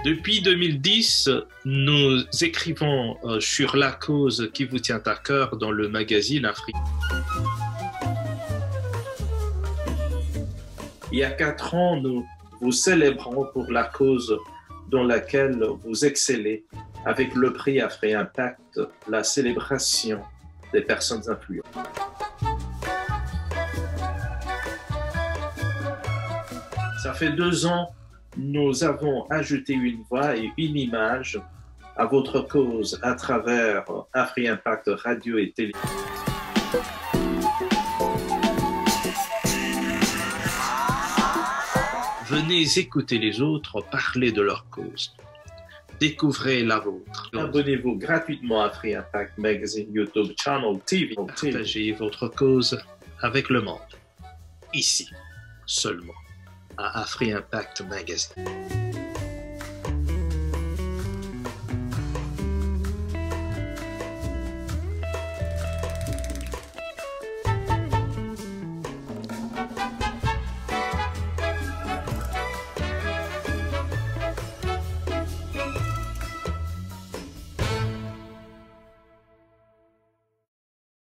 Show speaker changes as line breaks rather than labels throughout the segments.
Depuis 2010, nous écrivons sur la cause qui vous tient à cœur dans le magazine Afrique. Il y a 4 ans, nous vous célébrons pour la cause dans laquelle vous excellez avec le prix Afri-Impact, la célébration des personnes influentes. Ça fait 2 ans, nous avons ajouté une voix et une image à votre cause à travers Afri-Impact Radio et Télé. Venez écouter les autres parler de leur cause. Découvrez la vôtre. Abonnez-vous gratuitement à Afri-Impact Magazine, YouTube, Channel, TV. Partagez votre cause avec le monde. Ici, seulement, à Afri-Impact Magazine.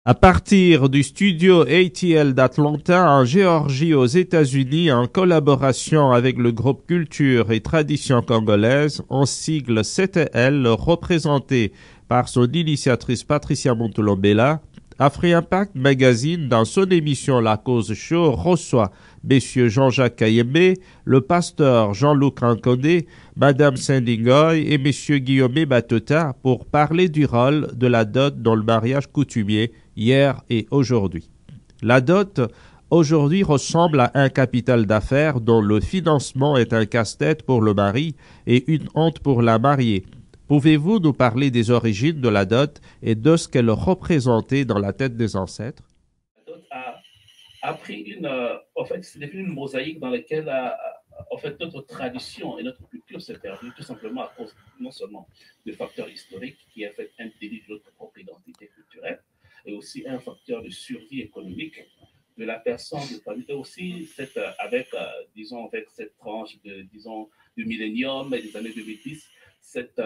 À partir du studio ATL d'Atlanta en Géorgie aux États-Unis, en collaboration avec le groupe Culture et Tradition congolaise, en sigle CTL, représenté par son initiatrice Patricia Montolombela, Afri-Impact Magazine, dans son émission La Cause Show, reçoit messieurs Jean-Jacques Kayembe, le pasteur Jean-Luc Rancodé, madame Sendingoy et messieurs Guillaume Batota pour parler du rôle de la dot dans le mariage coutumier hier et aujourd'hui. La dot aujourd'hui ressemble à un capital d'affaires dont le financement est un casse-tête pour le mari et une honte pour la mariée. Pouvez-vous nous parler des origines de la dot et de ce qu'elle représentait dans la tête des ancêtres?
La dot a pris en fait, c'est devenu une mosaïque dans laquelle en fait, notre tradition et notre culture s'est perdue tout simplement à cause non seulement de facteurs historiques qui ont fait un délit de notre propre identité culturelle, et aussi un facteur de survie économique de la personne, de famille, et aussi avec cette tranche du millénium et des années 2010, cette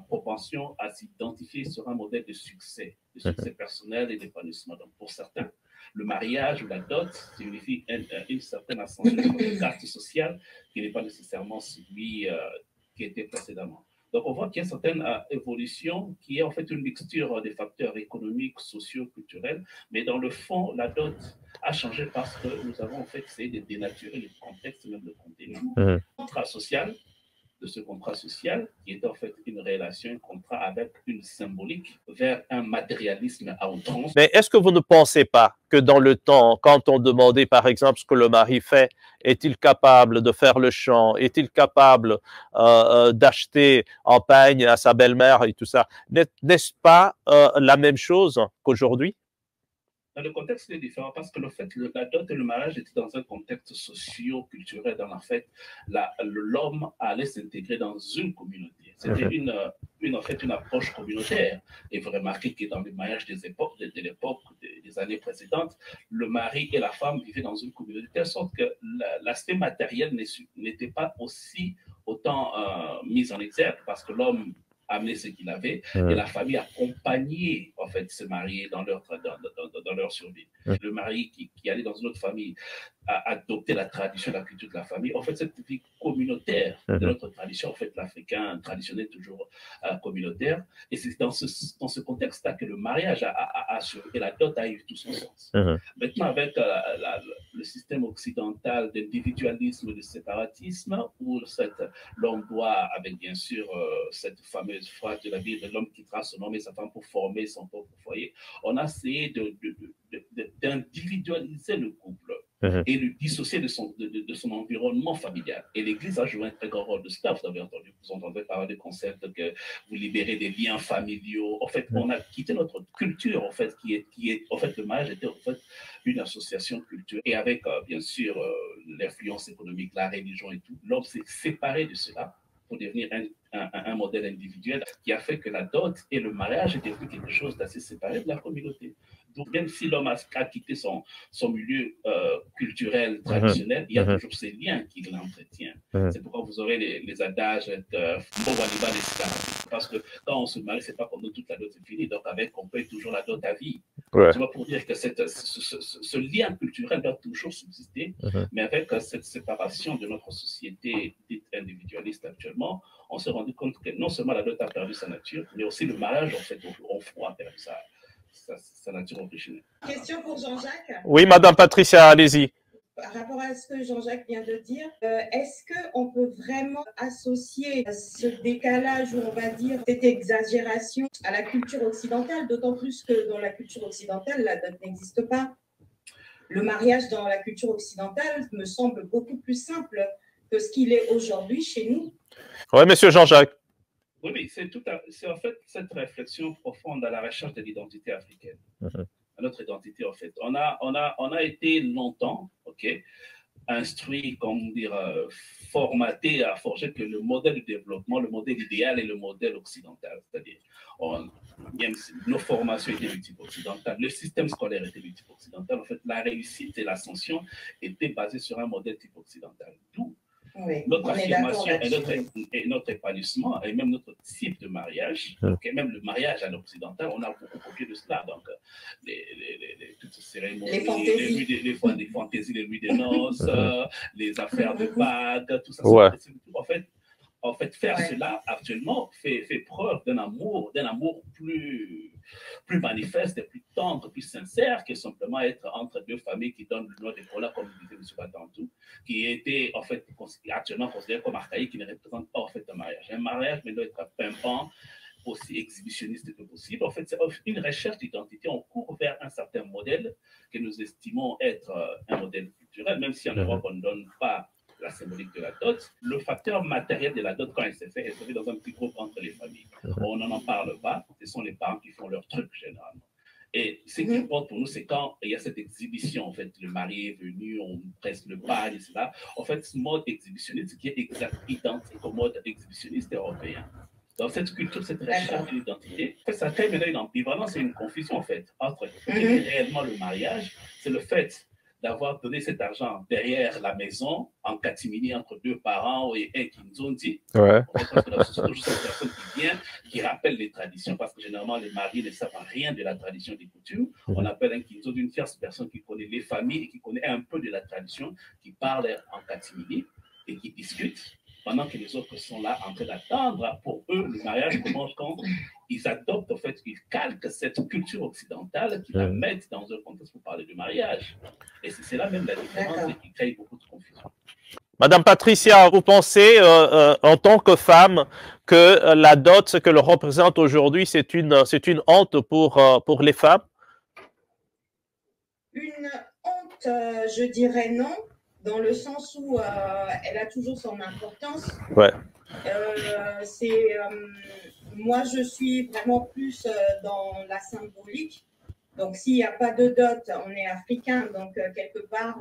propension à s'identifier sur un modèle de succès personnel et d'épanouissement. Donc, pour certains, le mariage ou la dot signifie une certaine ascension de notre carte sociale qui n'est pas nécessairement celui qui était précédemment. Donc, on voit qu'il y a une certaine évolution qui est en fait une mixture des facteurs économiques, sociaux, culturels, mais dans le fond, la dot a changé parce que nous avons en fait essayé de dénaturer le contexte, même le contenu. Contrat social, de ce contrat social, qui est en fait une relation, un contrat avec une symbolique, vers un matérialisme à outrance.
Mais est-ce que vous ne pensez pas que dans le temps, quand on demandait par exemple ce que le mari fait, est-il capable de faire le champ, est-il capable d'acheter en peigne à sa belle-mère et tout ça, n'est-ce pas la même chose qu'aujourd'hui?
Dans le contexte, c'est différent parce que la dot et le mariage étaient dans un contexte socio-culturel. Dans la fait, l'homme allait s'intégrer dans une communauté. C'était en fait une approche communautaire. Et vous remarquez que dans les mariages de l'époque, des années précédentes, le mari et la femme vivaient dans une communauté, de telle sorte que l'aspect matériel n'était pas autant mis en exergue parce que l'homme amener ce qu'il avait et la famille accompagnait en fait se marier dans leur survie. Le mari qui allait dans une autre famille a adopté la tradition, la culture de la famille. En fait, cette vie communautaire de notre tradition, en fait, l'Africain traditionnel toujours communautaire. Et c'est dans ce contexte-là que le mariage et la dot a eu tout son sens. Maintenant, avec le système occidental d'individualisme et de séparatisme, où l'homme doit, avec bien sûr cette fameuse phrase de la Bible, l'homme quittera son homme et sa femme pour former son propre foyer, on a essayé d'individualiser le couple et le dissocier de son environnement familial. Et l'Église a joué un très grand rôle de cela. Vous entendez parler du concept que vous libérez des liens familiaux. En fait, on a quitté notre culture, en fait, qui est en fait, le mariage était en fait une association culturelle. Et avec, bien sûr, l'influence économique, la religion et tout, l'homme s'est séparé de cela pour devenir un modèle individuel qui a fait que la dot et le mariage est devenu quelque chose d'assez séparé de la communauté. Donc, même si l'homme a quitté son milieu culturel traditionnel, il y a toujours ces liens qui l'entretiennent. C'est pourquoi vous aurez les adages parce que quand on se marie, c'est pas comme nous, toute la dot est finie. Donc, on paye toujours la dot à vie. C'est pas pour dire que ce lien culturel doit toujours subsister, mais avec cette séparation de notre société dite individualiste actuellement, on s'est rendu compte que non seulement la dot a perdu sa nature, mais aussi le mariage, en fait, au fond, a perdu sa nature originelle.
Question pour Jean-Jacques.
Oui, Madame Patricia, allez-y.
Par rapport à ce que Jean-Jacques vient de dire, est-ce qu'on peut vraiment associer ce décalage, ou on va dire cette exagération, à la culture occidentale, d'autant plus que dans la culture occidentale, la dot n'existe pas. Le mariage dans la culture occidentale me semble beaucoup plus simple que ce qu'il est aujourd'hui chez nous. Oui,
monsieur Jean-Jacques.
Oui, c'est en fait cette réflexion profonde à la recherche de l'identité africaine. À notre identité, en fait. On a été longtemps, instruit, formaté à forger que le modèle de développement, le modèle idéal est le modèle occidental. C'est-à-dire, nos formations étaient du type occidental, le système scolaire était du type occidental. En fait, la réussite et l'ascension étaient basées sur un modèle type occidental. D'où notre affirmation et notre épanouissement et même notre type de mariage, même le mariage à l'occidental, on a beaucoup copié de cela. Donc, toutes ces cérémonies, les fantaisies, les nuits de noces, les affaires de bagues, tout ça. En fait, faire cela actuellement fait preuve d'un amour plus manifeste, et plus tendre, plus sincère que simplement être entre deux familles qui donnent le nom de Kola, comme disait M. Batantou, qui était en fait actuellement considéré comme archaïque, qui ne représente pas en fait un mariage. Un mariage doit être pimpant, aussi exhibitionniste que possible. En fait, c'est une recherche d'identité. On court vers un certain modèle que nous estimons être un modèle culturel, même si en Europe on ne donne pas la symbolique de la dot. Le facteur matériel de la dot, quand elle s'est fait dans un petit groupe entre les familles. On n'en parle pas, ce sont les parents qui font leur truc généralement. Et ce qui importe pour nous, c'est quand il y a cette exhibition, en fait, le mari est venu, on presse le bail, etc. En fait, ce mode exhibitionniste qui est identique au mode exhibitionniste européen. Dans cette culture, cette recherche de l'identité, en fait, ça crée maintenant une ambivalence et une confusion, en fait, entre réellement le mariage, c'est le fait d'avoir donné cet argent derrière la maison, en catimini entre deux parents et un kinzondi.
Ouais.
Parce que c'est toujours cette personne qui vient, qui rappelle les traditions, parce que généralement, les mariés ne savent rien de la tradition des coutumes. On appelle un kinzondi une tierce personne qui connaît les familles et qui connaît un peu de la tradition, qui parle en catimini et qui discute, pendant que les autres sont là en train d'attendre. Pour eux, le mariage commence quand ils adoptent, en fait, ils calquent cette culture occidentale, qui la mettent dans un contexte pour parler de mariage. Et c'est là même la différence et qui crée beaucoup de confusion.
Madame Patricia, vous pensez, en tant que femme, que la dot, ce que le représente aujourd'hui, c'est une honte pour les femmes?
Une honte, je dirais non, dans le sens où elle a toujours son importance.
Ouais.
Moi, je suis vraiment plus dans la symbolique. Donc, s'il n'y a pas de dot, on est africain. Donc, quelque part,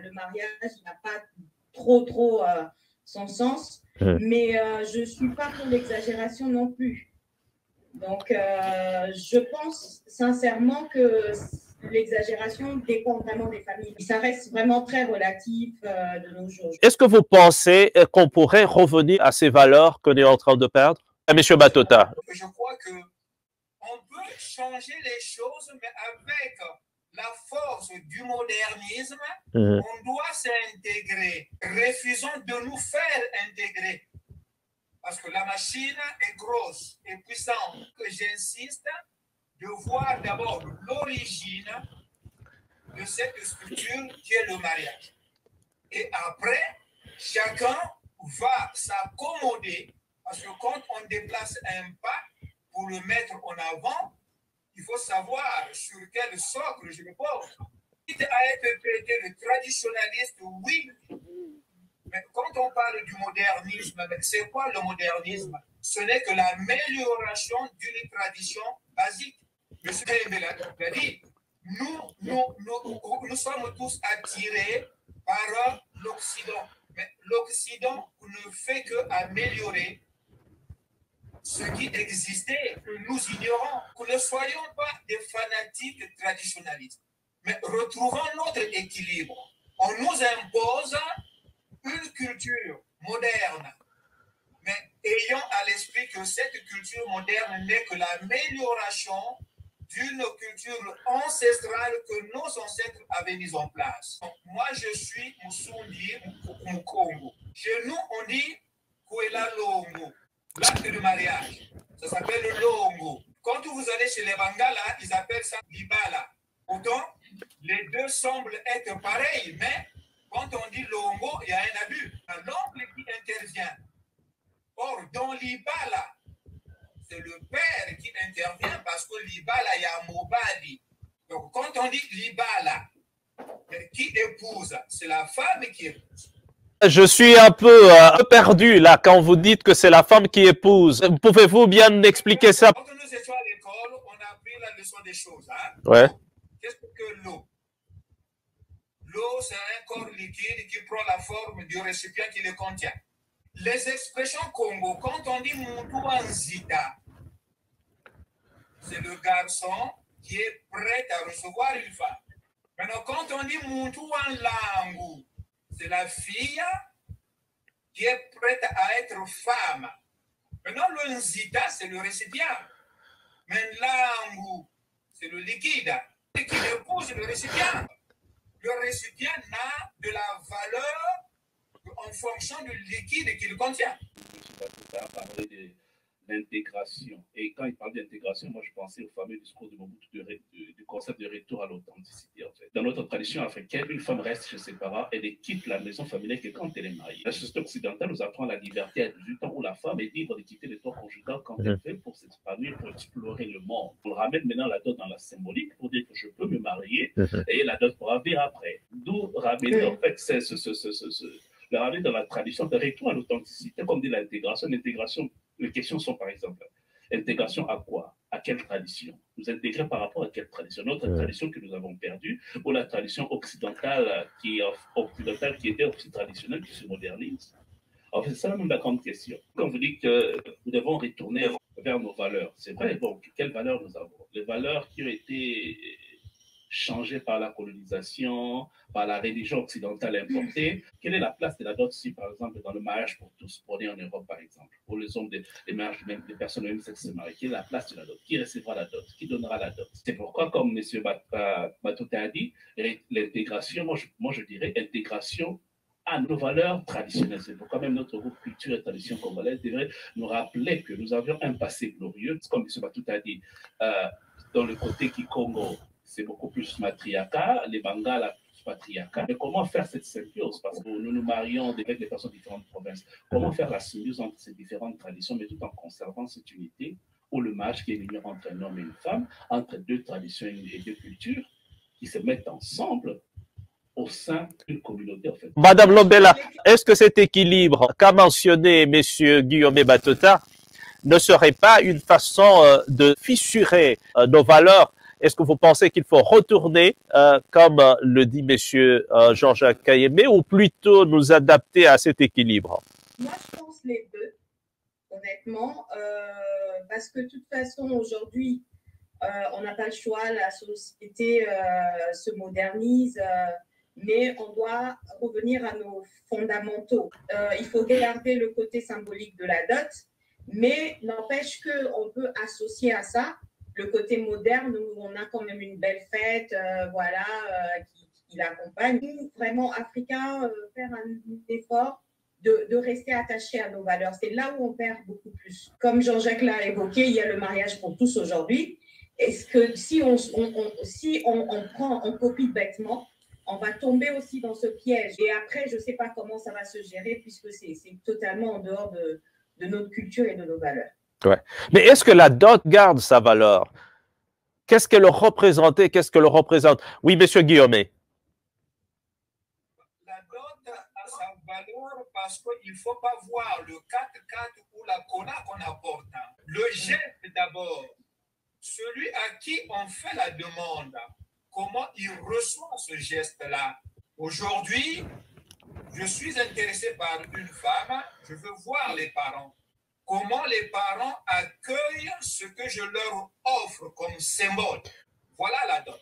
le mariage n'a pas trop son sens. Mais je ne suis pas pour l'exagération non plus. Donc, je pense sincèrement que l'exagération dépend vraiment des familles. Ça reste vraiment très relatif de nos jours.
Est-ce que vous pensez qu'on pourrait revenir à ces valeurs qu'on est en train de perdre? Monsieur Batota.
Je crois qu'on peut changer les choses, mais avec la force du modernisme, on doit s'intégrer. Refusons de nous faire intégrer. Parce que la machine est grosse et puissante. J'insiste de voir d'abord l'origine de cette structure qui est le mariage. Et après, chacun va s'accommoder, parce que quand on déplace un pas pour le mettre en avant, il faut savoir sur quel socle je le pose. Quitte à être traité de traditionnaliste, oui. Mais quand on parle du modernisme, c'est quoi le modernisme? Ce n'est que l'amélioration d'une tradition basique. M. Mbela l'a dit, nous sommes tous attirés par l'Occident. Mais l'Occident ne fait qu'améliorer ce qui existait, nous ignorons. Que ne soyons pas des fanatiques traditionnalistes, mais retrouvons notre équilibre. On nous impose une culture moderne, mais ayons à l'esprit que cette culture moderne n'est que l'amélioration d'une culture ancestrale que nos ancêtres avaient mise en place. Donc, moi, je suis Musundi Mukongo. Chez nous, on dit Kuela Longo, l'acte de mariage. Ça s'appelle le Longo. Quand vous allez chez les Bangala, ils appellent ça Libala. Pourtant, les deux semblent être pareils, mais quand on dit Longo, il y a un abus. L'oncle qui intervient. Or, dans Libala, c'est le père qui intervient parce que Libala, il y a Mobali. Donc, quand on dit Libala, qui épouse, c'est la femme qui épouse.
Je suis un peu perdu là quand vous dites que c'est la femme qui épouse. Pouvez-vous bien expliquer ça?
Quand nous étions à l'école, on a appris la leçon des choses. Hein?
Ouais.
Qu'est-ce que l'eau? L'eau, c'est un corps liquide qui prend la forme du récipient qui le contient. Les expressions Congo, quand on dit Mutuanzita, c'est le garçon qui est prêt à recevoir une femme. Maintenant, quand on dit Mutuanlangu, c'est la fille qui est prête à être femme. Maintenant, le Nzita, c'est le récipient. Mais Langu, c'est le liquide qui épouse le récipient. Le récipient n'a de la valeur en fonction du liquide qu'il contient.
Je vais parler de l'intégration. Et quand il parle d'intégration, moi je pensais au fameux discours de Mobutu du concept de retour à l'authenticité. En fait. Dans notre tradition africaine, une femme reste chez ses parents et ne quitte la maison familiale que quand elle est mariée. La société occidentale nous apprend la liberté à 18 ans où la femme est libre de quitter le toit conjugal quand elle fait pour s'épanouir, pour explorer le monde. On ramène maintenant la dot dans la symbolique pour dire que je peux me marier et la dot pourra venir après. D'où ramener en fait le ramener dans la tradition de retour à l'authenticité, comme dit l'intégration. L'intégration, les questions sont par exemple, intégration à quoi? À quelle tradition? Nous intégrer par rapport à quelle tradition? Notre tradition que nous avons perdue ou la tradition occidentale qui était aussi traditionnelle, qui se modernise? Alors, c'est ça même la grande question. Quand vous dites que nous devons retourner vers nos valeurs, c'est vrai, donc, quelles valeurs nous avons? Les valeurs qui ont été changées par la colonisation, par la religion occidentale importée. Quelle est la place de la dot si, par exemple, dans le mariage pour tous, pour en Europe, par exemple, pour les hommes, les mariages des personnes de même sexe se marient? Quelle est la place de la dot? Qui recevra la dot? Qui donnera la dot? C'est pourquoi, comme M. Matouta a dit, l'intégration, moi je dirais intégration à nos valeurs traditionnelles. C'est pourquoi même notre groupe Culture et Tradition Congolaise devrait nous rappeler que nous avions un passé glorieux, comme M. Matouta a dit, dans le côté Kikongo, c'est beaucoup plus matriarcat, les Bangala patriarcat. Mais comment faire cette symbiose? Parce que nous nous marions avec des personnes de différentes provinces. Comment faire la symbiose entre ces différentes traditions, mais tout en conservant cette unité ou le match qui est l'union entre un homme et une femme, entre deux traditions et deux cultures qui se mettent ensemble au sein d'une communauté, en fait.
Madame Lobela, est-ce que cet équilibre qu'a mentionné M. Guillaume Batota ne serait pas une façon de fissurer nos valeurs? Est-ce que vous pensez qu'il faut retourner, comme le dit M. Jean-Jacques Kayemé, ou plutôt nous adapter à cet équilibre?
Moi, je pense les deux, honnêtement, parce que de toute façon, aujourd'hui, on n'a pas le choix, la société se modernise, mais on doit revenir à nos fondamentaux. Il faut garder le côté symbolique de la dot, mais n'empêche qu'on peut associer à ça le côté moderne où on a quand même une belle fête, voilà, qui l'accompagne. Nous, vraiment, Africains, faire un effort de rester attachés à nos valeurs. C'est là où on perd beaucoup plus. Comme Jean-Jacques l'a évoqué, il y a le mariage pour tous aujourd'hui. Est-ce que si on copie bêtement, on va tomber aussi dans ce piège. Et après, je ne sais pas comment ça va se gérer puisque c'est totalement en dehors de notre culture et de nos valeurs.
Ouais. Mais est-ce que la dot garde sa valeur? Qu'est-ce qu'elle représentait? Qu'est-ce qu'elle représente? Oui, monsieur Guillaume.
La dot a sa valeur parce qu'il ne faut pas voir le 4-4 ou la kona qu'on apporte. Le geste d'abord, celui à qui on fait la demande, comment il reçoit ce geste-là. Aujourd'hui, je suis intéressé par une femme, je veux voir les parents. comment les parents accueillent ce que je leur offre comme symbole. Voilà la dot.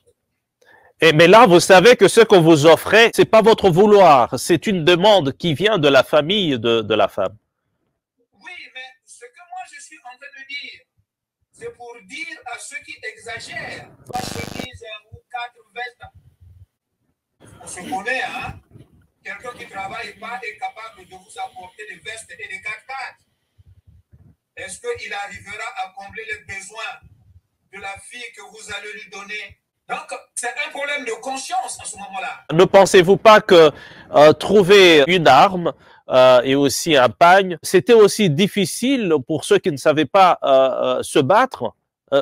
Mais là, vous savez que ce que vous offrez, c'est pas votre vouloir, c'est une demande qui vient de la famille de la femme.
Oui, mais ce que moi je suis en train de dire, c'est pour dire à ceux qui exagèrent, parce qu'ils disent ou 4 vestes. On se connaît, hein? Quelqu'un qui ne travaille pas est capable de vous apporter des vestes et des 4 4. Est-ce qu'il arrivera à combler les besoins de la fille que vous allez lui donner? Donc, c'est un problème de conscience en ce moment-là.
Ne pensez-vous pas que trouver une arme et aussi un pagne, c'était aussi difficile pour ceux qui ne savaient pas se battre?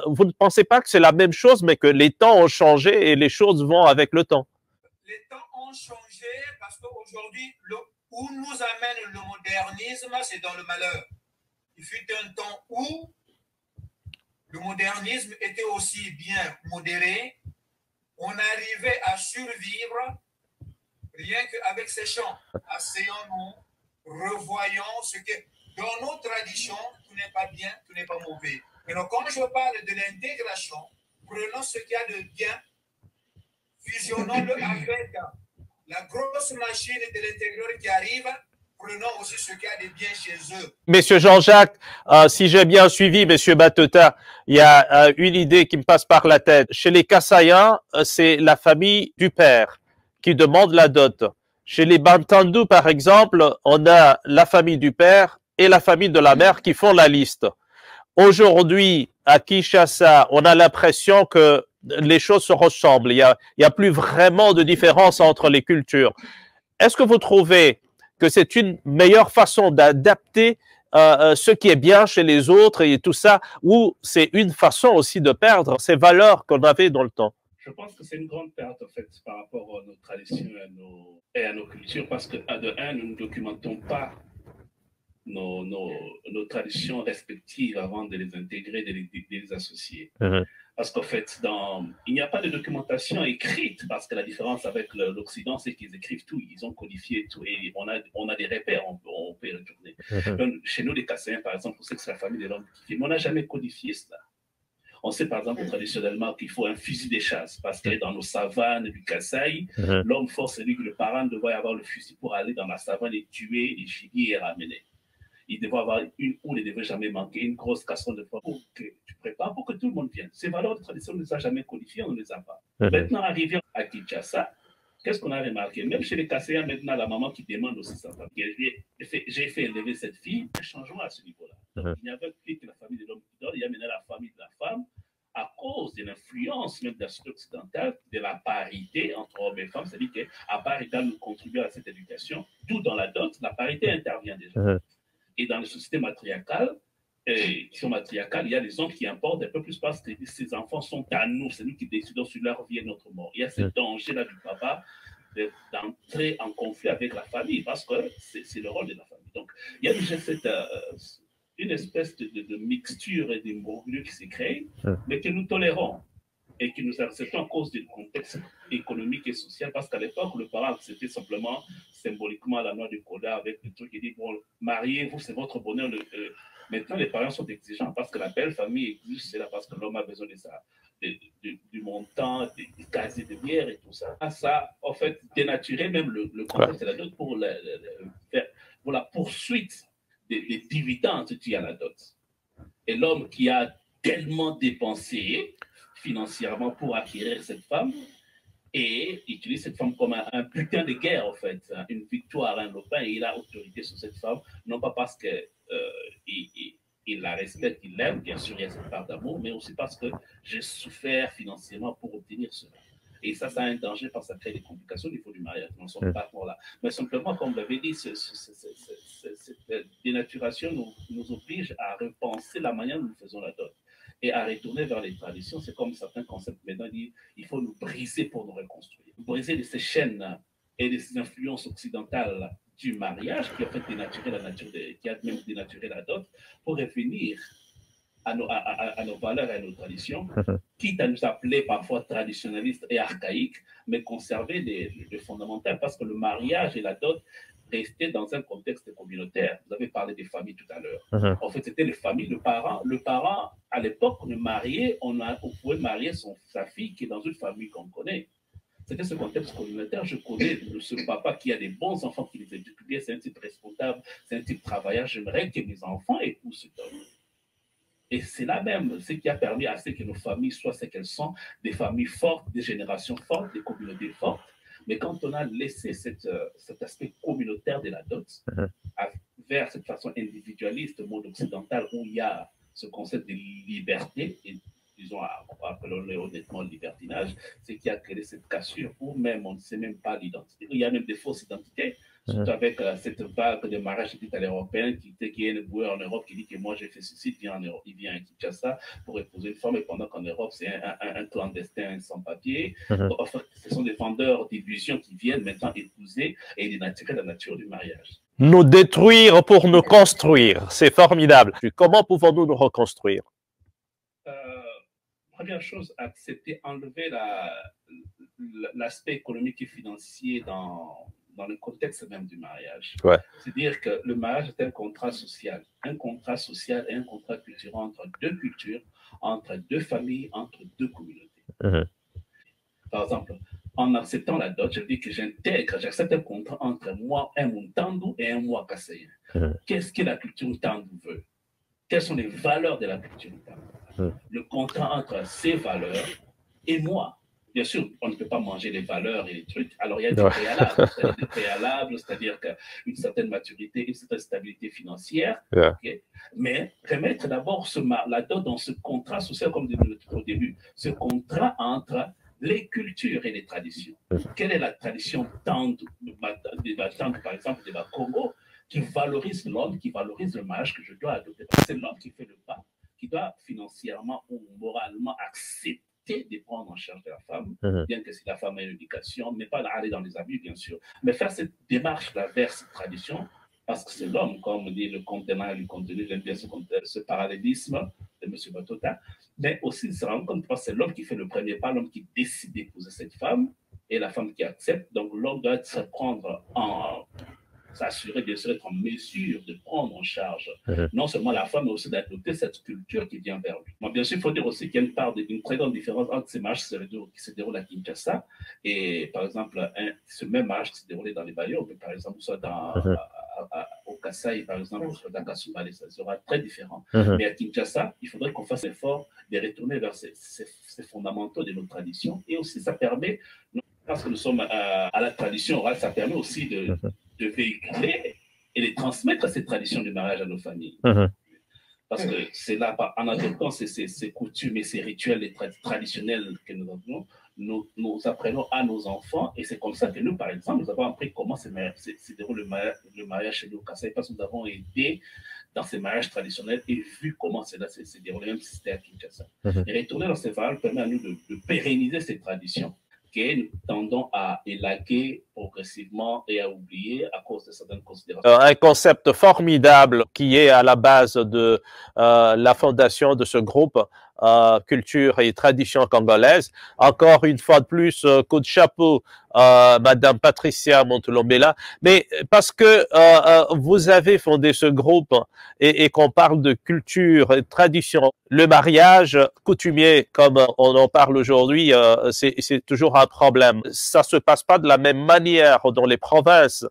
Vous ne pensez pas que c'est la même chose, mais que les temps ont changé et les choses vont avec le temps?
Les temps ont changé parce qu'aujourd'hui, où nous amène le modernisme, c'est dans le malheur. Il fut un temps où le modernisme était aussi bien modéré, on arrivait à survivre rien qu'avec ces chants. Asseyons-nous, revoyons ce que dans nos traditions, tout n'est pas bien, tout n'est pas mauvais. Mais donc, quand je parle de l'intégration, prenons ce qu'il y a de bien, fusionnons-le avec la grosse machine de l'intérieur qui arrive, prenons aussi ce qu'il y a de bien chez eux.
Monsieur Jean-Jacques, si j'ai bien suivi, Monsieur Batota, il y a une idée qui me passe par la tête. Chez les Kasaïens, c'est la famille du père qui demande la dot. Chez les Bantandu, par exemple, on a la famille du père et la famille de la mère qui font la liste. Aujourd'hui, à Kinshasa, on a l'impression que les choses se ressemblent. Il y a plus vraiment de différence entre les cultures. Est-ce que vous trouvez que c'est une meilleure façon d'adapter ce qui est bien chez les autres et tout ça, ou c'est une façon aussi de perdre ces valeurs qu'on avait dans le temps?
Je pense que c'est une grande perte, en fait, par rapport à nos traditions et à nos cultures, parce que, de un, nous ne documentons pas nos traditions respectives avant de les intégrer, de les associer. Parce qu'en fait, il n'y a pas de documentation écrite, parce que la différence avec l'Occident, c'est qu'ils écrivent tout, ils ont codifié tout, et on a des repères, on peut y retourner. Donc, chez nous, les Kassaïens, par exemple, on sait que c'est la famille de l'homme qui fait, mais on n'a jamais codifié cela. On sait par exemple traditionnellement qu'il faut un fusil de chasse parce que dans nos savanes du Kasaï, l'homme fort, c'est lui que le parent devait avoir le fusil pour aller dans la savane et tuer les gibiers et ramener. Il devait avoir une ou il ne devait jamais manquer une grosse casserole de poids pour que tu prépares pour que tout le monde vienne. Ces valeurs de tradition, on ne les a jamais codifiées, on ne les a pas. Maintenant, arrivé à Kinshasa, qu'est-ce qu'on a remarqué? Même chez les Kassaïens, maintenant, la maman qui demande aussi sa famille. J'ai fait élever cette fille, un changement à ce niveau-là. Il n'y avait plus que la famille de l'homme qui donne, il y a maintenant la famille de la femme, à cause de l'influence même de la société occidentale, de la parité entre hommes et femmes, c'est-à-dire qu'à part égale, nous contribuons à cette éducation, tout dans la dot, la parité intervient déjà. Et dans les sociétés matriarcales, qui sont matriarcales, il y a des hommes qui importent un peu plus parce que ces enfants sont à nous, c'est nous qui décidons sur leur vie et notre mort. Il y a ce danger-là du papa d'entrer en conflit avec la famille parce que c'est le rôle de la famille. Donc, il y a déjà une espèce de mixture et d'imbroglio qui s'est créée, mais que nous tolérons et que nous acceptons à cause du contexte économique et social, parce qu'à l'époque, le parent acceptait simplement symboliquement la noix du Koda avec le truc qui dit, bon, mariez-vous, c'est votre bonheur. Maintenant, les parents sont exigeants parce que la belle famille exige cela, parce que l'homme a besoin de ça, du montant, des casiers de bière et tout ça. Ça, en fait, dénaturer même le contexte de la dot pour la poursuite des dividendes qu'il y a à la dot. Et l'homme qui a tellement dépensé financièrement pour acquérir cette femme et utilise cette femme comme un butin de guerre, en fait, une victoire, un lopin, et il a autorité sur cette femme, non pas parce qu'il la respecte, il l'aime, bien sûr, il y a cette part d'amour, mais aussi parce que j'ai souffert financièrement pour obtenir cela. Et ça a un danger parce que ça crée des complications au niveau du mariage. Nous ne sommes pas là. Mais simplement, comme vous l'avez dit, cette dénaturation nous oblige à repenser la manière dont nous faisons la dot et à retourner vers les traditions. C'est comme certains concepts maintenant disent il faut nous briser pour nous reconstruire. Briser de ces chaînes et de ces influences occidentales du mariage qui a fait dénaturer la nature, qui a même dénaturé la dot, pour revenir à nos valeurs et à nos traditions, quitte à nous appeler parfois traditionnalistes et archaïques, mais conserver les fondamentales, parce que le mariage et la dot rester dans un contexte communautaire. Vous avez parlé des familles tout à l'heure. En fait, c'était les familles, le parent, à l'époque, on pouvait marier sa fille qui est dans une famille qu'on connaît. C'était ce contexte communautaire. Je connais ce papa qui a des bons enfants, qui les éduque bien, c'est un type responsable, c'est un type travailleur. J'aimerais que mes enfants épousent cet homme. Et c'est là même ce qui a permis à ce que nos familles soient ce qu'elles sont, des familles fortes, des générations fortes, des communautés fortes. Mais quand on a laissé cet aspect communautaire de la dot vers cette façon individualiste, monde occidental, où il y a ce concept de liberté, et disons, appelons-le honnêtement libertinage, c'est qui a créé cette cassure où même on ne sait même pas l'identité. Il y a même des fausses identités, surtout avec cette vague de mariage à l'européen qui est une bouée en Europe qui dit que moi j'ai fait ceci, il vient à Kinshasa pour épouser une femme, et pendant qu'en Europe c'est un clandestin sans papier. Enfin, ce sont des vendeurs d'illusions qui viennent maintenant épouser et dénaturer la nature du mariage.
Nous détruire pour nous construire, c'est formidable. Comment pouvons-nous nous reconstruire?
Première chose, accepter, enlever l'aspect économique et financier dans le contexte même du mariage.
Ouais.
C'est-à-dire que le mariage est un contrat social et un contrat culturel entre deux cultures, entre deux familles, entre deux communautés. Par exemple, en acceptant la dot, je dis que j'accepte un contrat entre moi, un Muntandu et un moi Kassaïen. Qu'est-ce que la culture Muntandu veut? Quelles sont les valeurs de la culture Muntandu? Le contrat entre ces valeurs et moi. Bien sûr, on ne peut pas manger les valeurs et les trucs. Alors, il y a des préalables, c'est-à-dire qu'une certaine maturité, une certaine stabilité financière. Okay? Mais remettre d'abord la dot dans ce contrat social, comme au début, ce contrat entre les cultures et les traditions. Quelle est la tradition Tandu, par exemple, de Congo, qui valorise l'homme, qui valorise le mariage que je dois adopter? C'est l'homme qui fait le pas, qui doit financièrement ou moralement accepter de prendre en charge de la femme, bien que si la femme a une éducation, mais pas aller dans les abus, bien sûr, mais faire cette démarche-là vers cette tradition, parce que c'est l'homme, comme dit le contenant et le contenu, j'aime bien ce parallélisme de M. Batota, mais aussi se rendre compte que c'est l'homme qui fait le premier pas, l'homme qui décide d'épouser cette femme, et la femme qui accepte. Donc l'homme doit s'assurer d'être en mesure de prendre en charge non seulement la femme, mais aussi d'adopter cette culture qui vient vers lui. Bon, bien sûr, il faut dire aussi qu'il y a une très grande différence entre ces mariages qui se déroulent à Kinshasa et, par exemple, ce même mariage qui se déroulait dans les Bayeux, mais par exemple, soit au Kasaï, par exemple, ou soit dans Kasumbalé, ça sera très différent. Mais à Kinshasa, il faudrait qu'on fasse l'effort de retourner vers ces fondamentaux de nos traditions. Et aussi, ça permet, parce que nous sommes à la tradition orale, ça permet aussi de véhiculer et de transmettre ces traditions de mariage à nos familles. Parce que c'est là, en adoptant ces coutumes et ces rituels traditionnels que nous avons, nous apprenons à nos enfants, et c'est comme ça que nous, par exemple, nous avons appris comment se déroule le mariage chez nous au Kasaï, parce que nous avons été dans ces mariages traditionnels et vu comment cela s'est déroulé, même si c'était à Kinshasa. Et retourner dans ces valeurs permet à nous de pérenniser ces traditions que nous tendons à élaguer progressivement et à oublier à cause de certaines considérations.
Un concept formidable qui est à la base de la fondation de ce groupe Culture et Tradition Congolaise. Encore une fois de plus, coup de chapeau, Madame Patricia Montelombela, mais parce que vous avez fondé ce groupe et qu'on parle de culture et de tradition, le mariage coutumier, comme on en parle aujourd'hui, c'est toujours un problème. Ça se passe pas de la même manière dans les provinces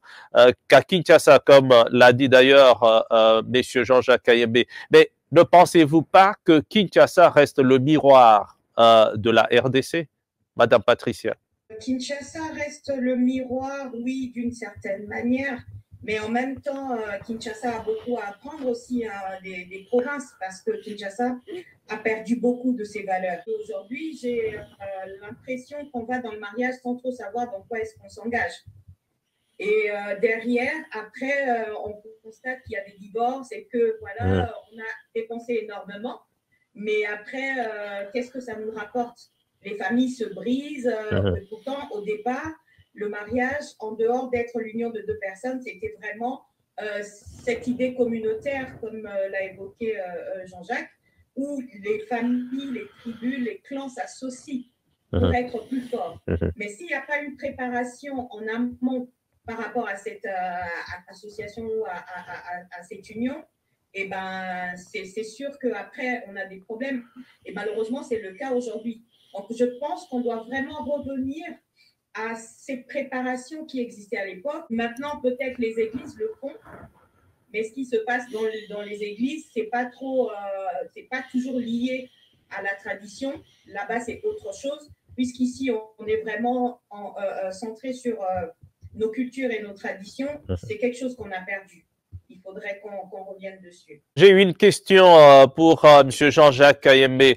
qu'à Kinshasa, comme l'a dit d'ailleurs Monsieur Jean-Jacques Kayembe. Mais ne pensez-vous pas que Kinshasa reste le miroir de la RDC, Madame Patricia?
Kinshasa reste le miroir, oui, d'une certaine manière, mais en même temps, Kinshasa a beaucoup à apprendre aussi des provinces, parce que Kinshasa a perdu beaucoup de ses valeurs. Aujourd'hui, j'ai l'impression qu'on va dans le mariage sans trop savoir dans quoi est-ce qu'on s'engage. Et derrière, après, on constate qu'il y a des divorces et que voilà, on a dépensé énormément. Mais après, qu'est-ce que ça nous rapporte? Les familles se brisent. Pourtant, au départ, le mariage, en dehors d'être l'union de deux personnes, c'était vraiment cette idée communautaire, comme l'a évoqué Jean-Jacques, où les familles, les tribus, les clans s'associent pour être plus forts. Mais s'il n'y a pas une préparation en amont, par rapport à cette association, à cette union, et ben, c'est sûr qu'après, on a des problèmes. Et malheureusement, c'est le cas aujourd'hui. Donc, je pense qu'on doit vraiment revenir à cette préparation qui existait à l'époque. Maintenant, peut-être les églises le font, mais ce qui se passe dans les églises, c'est pas toujours lié à la tradition. Là-bas, c'est autre chose, puisqu'ici, on est vraiment centré sur nos cultures et nos traditions. C'est quelque chose qu'on a perdu. Il faudrait qu'on revienne dessus.
J'ai eu une question pour M. Jean-Jacques Kayembe.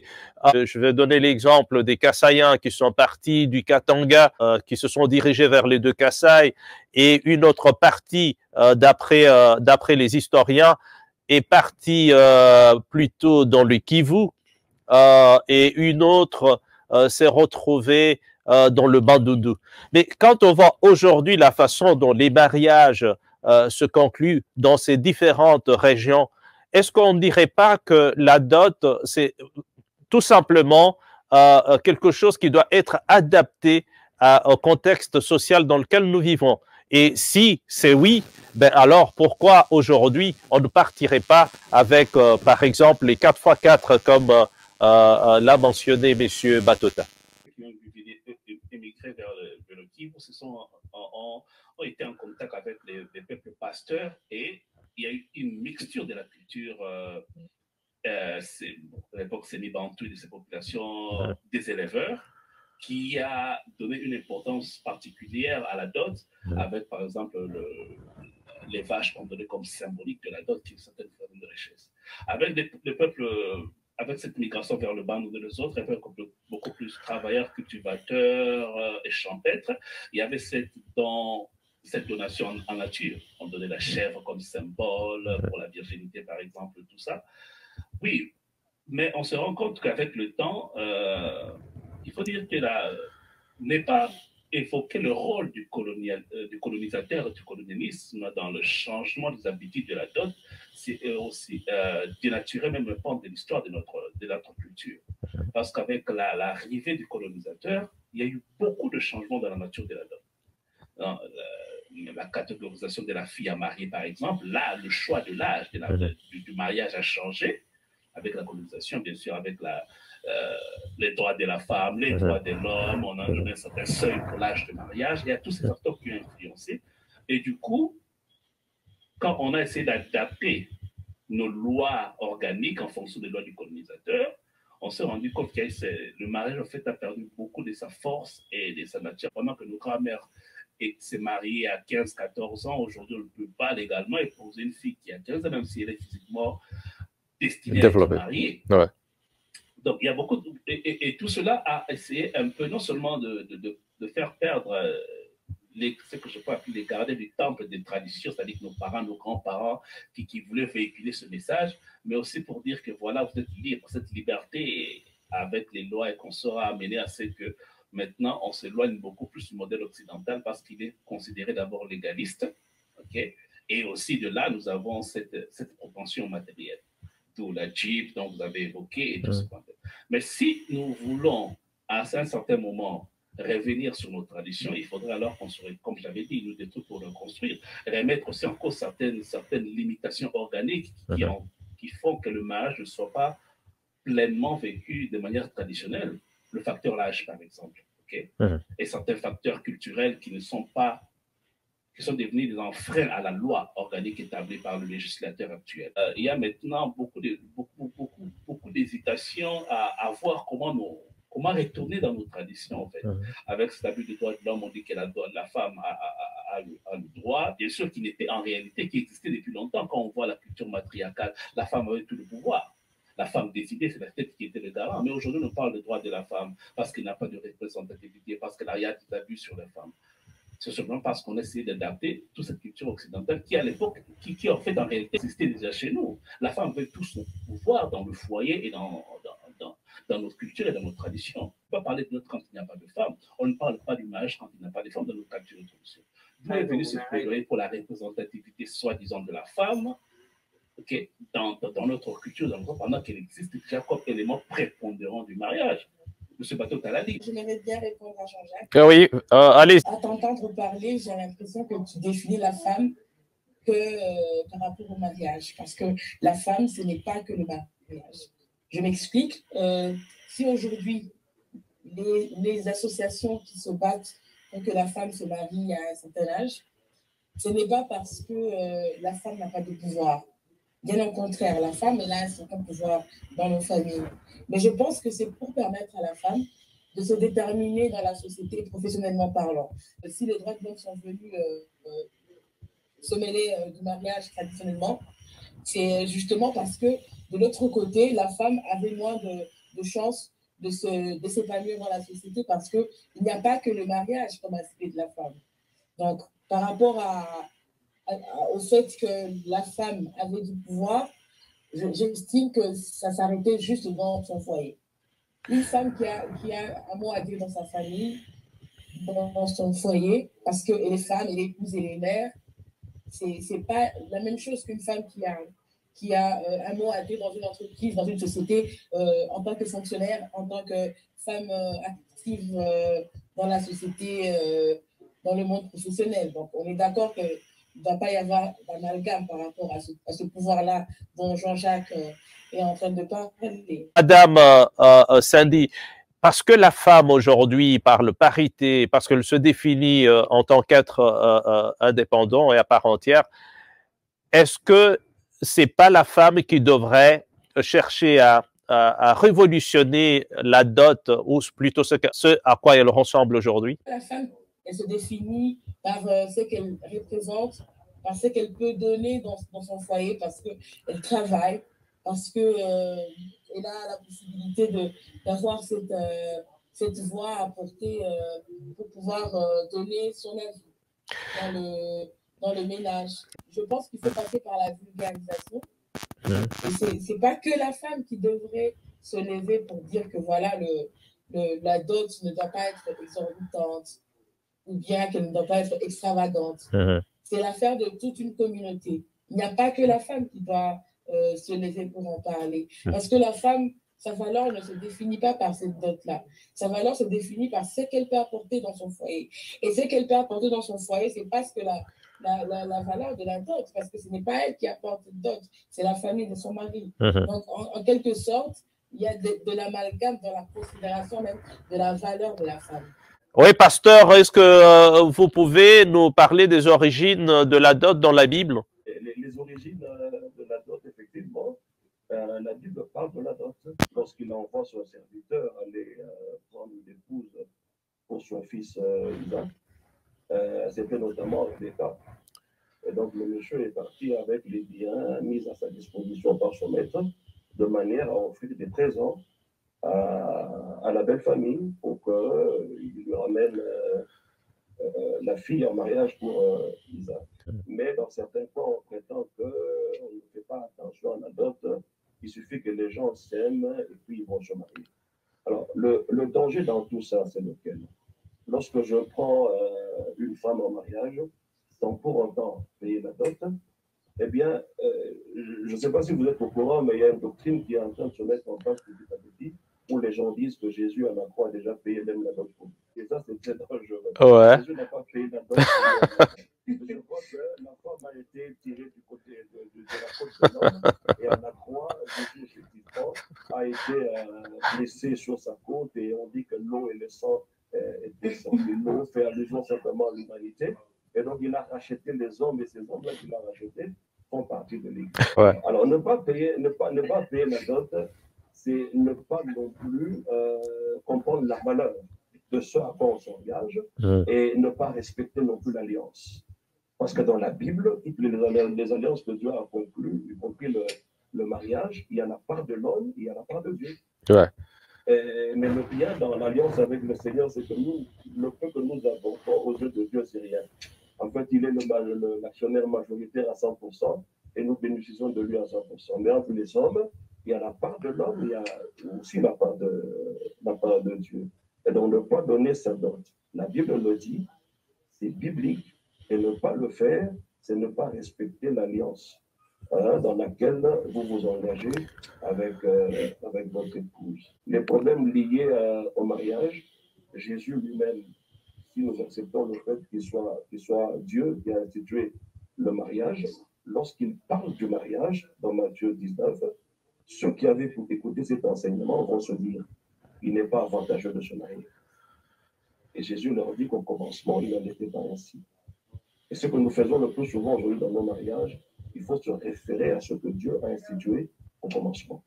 Je vais donner l'exemple des Kasaïens qui sont partis du Katanga, qui se sont dirigés vers les deux Kasaï, et une autre partie, d'après les historiens, est partie plutôt dans le Kivu, et une autre s'est retrouvée dans le Bandundu. Mais quand on voit aujourd'hui la façon dont les mariages se concluent dans ces différentes régions, est-ce qu'on ne dirait pas que la dot, c'est tout simplement quelque chose qui doit être adapté au contexte social dans lequel nous vivons? Et si c'est oui, ben alors pourquoi aujourd'hui on ne partirait pas avec, par exemple, les 4x4 comme l'a mentionné M. Batota?
Qui ont émigré vers le Kivu ont été en contact avec les peuples pasteurs, et il y a eu une mixture de la culture à l'époque sémi-bantou de ces populations des éleveurs, qui a donné une importance particulière à la dot, avec par exemple les vaches considérées comme symboliques de la dot, qui est une certaine forme de richesse. Avec les peuples, avec cette migration vers le Bandundu et les autres, avec beaucoup plus travailleurs, cultivateurs et champêtres, il y avait cette donation en nature. On donnait la chèvre comme symbole pour la virginité, par exemple, tout ça. Oui, mais on se rend compte qu'avec le temps, il faut dire que n'est pas évoqué le rôle du colonisateur et du colonialisme dans le changement des habitudes de la dot. C'est aussi dénaturer même le pan de l'histoire de notre culture. Parce qu'avec l'arrivée du colonisateur, il y a eu beaucoup de changements dans la nature de la dot. La catégorisation de la fille à marier, par exemple, là, le choix de l'âge du mariage a changé avec la colonisation, bien sûr, avec les droits de la femme, les droits de l'homme. On a donné un certain seuil pour l'âge de mariage. Il y a tous ces facteurs qui ont influencé. Et du coup, quand on a essayé d'adapter nos lois organiques en fonction des lois du colonisateur, on s'est rendu compte que le mariage, en fait, a perdu beaucoup de sa force et de sa nature. Pendant que nos grands-mères s'est mariée à 15-14 ans, aujourd'hui, on ne peut pas légalement épouser une fille qui a 15 ans, même si elle est physiquement destinée à être mariée. Ouais. Donc, il y a beaucoup et tout cela a essayé un peu, non seulement de faire perdre ce que je peux appeler les gardiens du temple des traditions, c'est-à-dire nos parents, nos grands-parents qui voulaient véhiculer ce message, mais aussi pour dire que voilà, vous êtes libre, cette liberté avec les lois et qu'on sera amené à ce que maintenant on s'éloigne beaucoup plus du modèle occidental parce qu'il est considéré d'abord légaliste, okay? Et aussi de là, nous avons cette propension matérielle. Tout la Jeep dont vous avez évoqué et tout ce qu'on fait. Mais si nous voulons, à un certain moment, revenir sur nos traditions, il faudrait alors construire, comme j'avais dit, nous des trucs pour reconstruire, remettre aussi en cause certaines limitations organiques qui font que le mariage ne soit pas pleinement vécu de manière traditionnelle. Le facteur l'âge, par exemple, okay? Et certains facteurs culturels qui sont devenus des enfreins à la loi organique établie par le législateur actuel. Il y a maintenant beaucoup d'hésitations à voir comment retourner dans nos traditions, en fait. Avec cet abus des droits de l'homme, on dit que la femme a le droit, bien sûr, qui existait depuis longtemps. Quand on voit la culture matriarcale, la femme avait tout le pouvoir. La femme décidait, c'est la tête qui était le garant. Mais aujourd'hui, on parle de droit de la femme parce qu'il n'y a pas de représentativité, parce qu'il y a des abus sur les femmes. C'est seulement parce qu'on a essayé d'adapter toute cette culture occidentale qui, à l'époque, qui en fait, en réalité, existait déjà chez nous. La femme veut tout son pouvoir dans le foyer et dans notre culture et dans notre tradition. On ne peut pas parler de notre quand il n'y a pas de femme. On ne parle pas du mariage quand il n'y a pas de femme dans notre culture et tradition. D'où est venu ce plaidoyer pour la représentativité, soi-disant, de la femme, okay, dans notre culture, pendant qu'elle existe déjà comme élément prépondérant du mariage. ce bateau Talali.
J'aimerais bien répondre à Jean-Jacques.
Oui, allez.
À t'entendre parler, j'ai l'impression que tu définis la femme que par rapport au mariage. Parce que la femme, ce n'est pas que le mariage. Je m'explique. Si aujourd'hui, les associations qui se battent pour que la femme se marie à un certain âge, ce n'est pas parce que la femme n'a pas de pouvoir. Bien au contraire, la femme, elle a un certain pouvoir dans nos familles. Mais je pense que c'est pour permettre à la femme de se déterminer dans la société professionnellement parlant. Si les droits de l'homme sont venus se mêler du mariage traditionnellement, c'est justement parce que de l'autre côté, la femme avait moins de chances de s'épanouir dans la société parce qu'il n'y a pas que le mariage comme aspect de la femme. Donc, par rapport au fait que la femme avait du pouvoir, j'estime que ça s'arrêtait juste dans son foyer. Une femme qui a un mot à dire dans sa famille, dans son foyer, parce qu'elle est femme, elle est épouse, elle est mère, c'est pas la même chose qu'une femme qui a un mot à dire dans une entreprise, dans une société, en tant que fonctionnaire, en tant que femme active dans la société, dans le monde professionnel. Donc, on est d'accord qu'il ne doit pas y avoir d'amalgame par rapport à ce pouvoir-là dont Jean-Jacques est en train de parler.
Madame Cindy, parce que la femme aujourd'hui parle parité, parce qu'elle se définit en tant qu'être indépendant et à part entière, est-ce que c'est pas la femme qui devrait chercher à révolutionner la dot ou plutôt ce à quoi elle ressemble aujourd'hui?
La femme, elle se définit par ce qu'elle représente, par ce qu'elle peut donner dans son foyer, parce qu'elle travaille, parce qu'elle a la possibilité d'avoir cette voix à porter pour pouvoir donner son avis dans le ménage. Je pense qu'il faut passer par la vulgarisation. C'est pas que la femme qui devrait se lever pour dire que voilà, la dot ne doit pas être exorbitante ou bien qu'elle ne doit pas être extravagante. C'est l'affaire de toute une communauté. Il n'y a pas que la femme qui doit se lever pour en parler. Parce que la femme, sa valeur ne se définit pas par cette dot-là. Sa valeur se définit par ce qu'elle peut apporter dans son foyer. Et ce qu'elle peut apporter dans son foyer, c'est parce que la valeur de la dot, parce que ce n'est pas elle qui apporte une dot, c'est la famille de son mari. Donc, en quelque sorte, il y a de l'amalgame dans la considération même de la valeur de la femme.
Oui, pasteur, est-ce que vous pouvez nous parler des origines de la dot dans la Bible?
Les origines de la dot, effectivement, la Bible parle de la dot. Lorsqu'il envoie son serviteur aller prendre une épouse pour son fils Isaac, c'était notamment Rebecca. Et donc, le monsieur est parti avec les biens mis à sa disposition par son maître, de manière à offrir des présents à la belle famille pour qu'il lui ramène la fille en mariage pour Isaac. Mais dans certains cas, on prétend qu'on ne fait pas attention à la dot. Il suffit que les gens s'aiment et puis ils vont se marier. Alors, le danger dans tout ça, c'est lequel? Lorsque je prends une femme en mariage, sans pour autant payer la dot, eh bien, je ne sais pas si vous êtes au courant, mais il y a une doctrine qui est en train de se mettre en place petit à petit, où les gens disent que Jésus à la croix a déjà payé même la dot pour lui. Et ça, c'est très dangereux.
Ouais.
Jésus n'a pas payé la dot. Je crois que la femme a été tirée du côté de la côte de l'homme, et à la croix, Jésus, effectivement, a été blessé sur sa côte, et on dit que l'eau et le sang étaient sortis. L'eau fait allusion simplement à l'humanité. Et donc, il a racheté les hommes, et ces hommes-là qu'il a rachetés font partie de l'Église.
Ouais.
Alors, ne pas payer la dot, c'est ne pas non plus comprendre la valeur de ce à quoi on s'engage et ne pas respecter non plus l'alliance. Parce que dans la Bible, toutes les alliances que Dieu a conclues, y compris le mariage, il y a la part de l'homme, il y a la part de Dieu.
Ouais.
Mais le bien dans l'alliance avec le Seigneur, c'est que nous, le peu que nous avons aux yeux de Dieu, c'est rien. En fait, il est l'actionnaire majoritaire à 100% et nous bénéficions de lui à 100%. Mais entre les hommes, il y a la part de l'homme, il y a aussi la part de Dieu. Et donc, ne pas donner sa dot. La Bible le dit, c'est biblique, et ne pas le faire, c'est ne pas respecter l'alliance. dans laquelle vous vous engagez avec votre épouse. Les problèmes liés au mariage, Jésus lui-même, si nous acceptons le fait qu'il soit Dieu qui a institué le mariage, lorsqu'il parle du mariage dans Matthieu 19, ceux qui avaient écouté cet enseignement vont se dire il n'est pas avantageux de se marier. Et Jésus leur dit qu'au commencement, il n'en était pas ainsi. Et ce que nous faisons le plus souvent aujourd'hui dans nos mariages, il faut se référer à ce que Dieu a institué au commencement.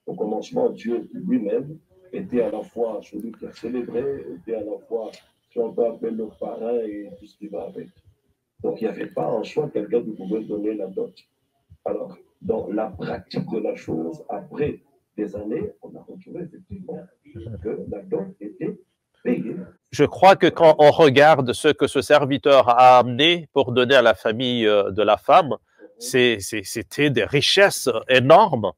Au commencement, Dieu lui-même était à la fois celui qui a célébré, était à la fois, si on peut appeler le parrain et tout ce qui va avec. Donc, il n'y avait pas en soi quelqu'un qui pouvait donner la dot. Alors, dans la pratique de la chose, après des années, on a retrouvé effectivement que la dot était payée.
Je crois que quand on regarde ce que ce serviteur a amené pour donner à la famille de la femme, c'était des richesses énormes.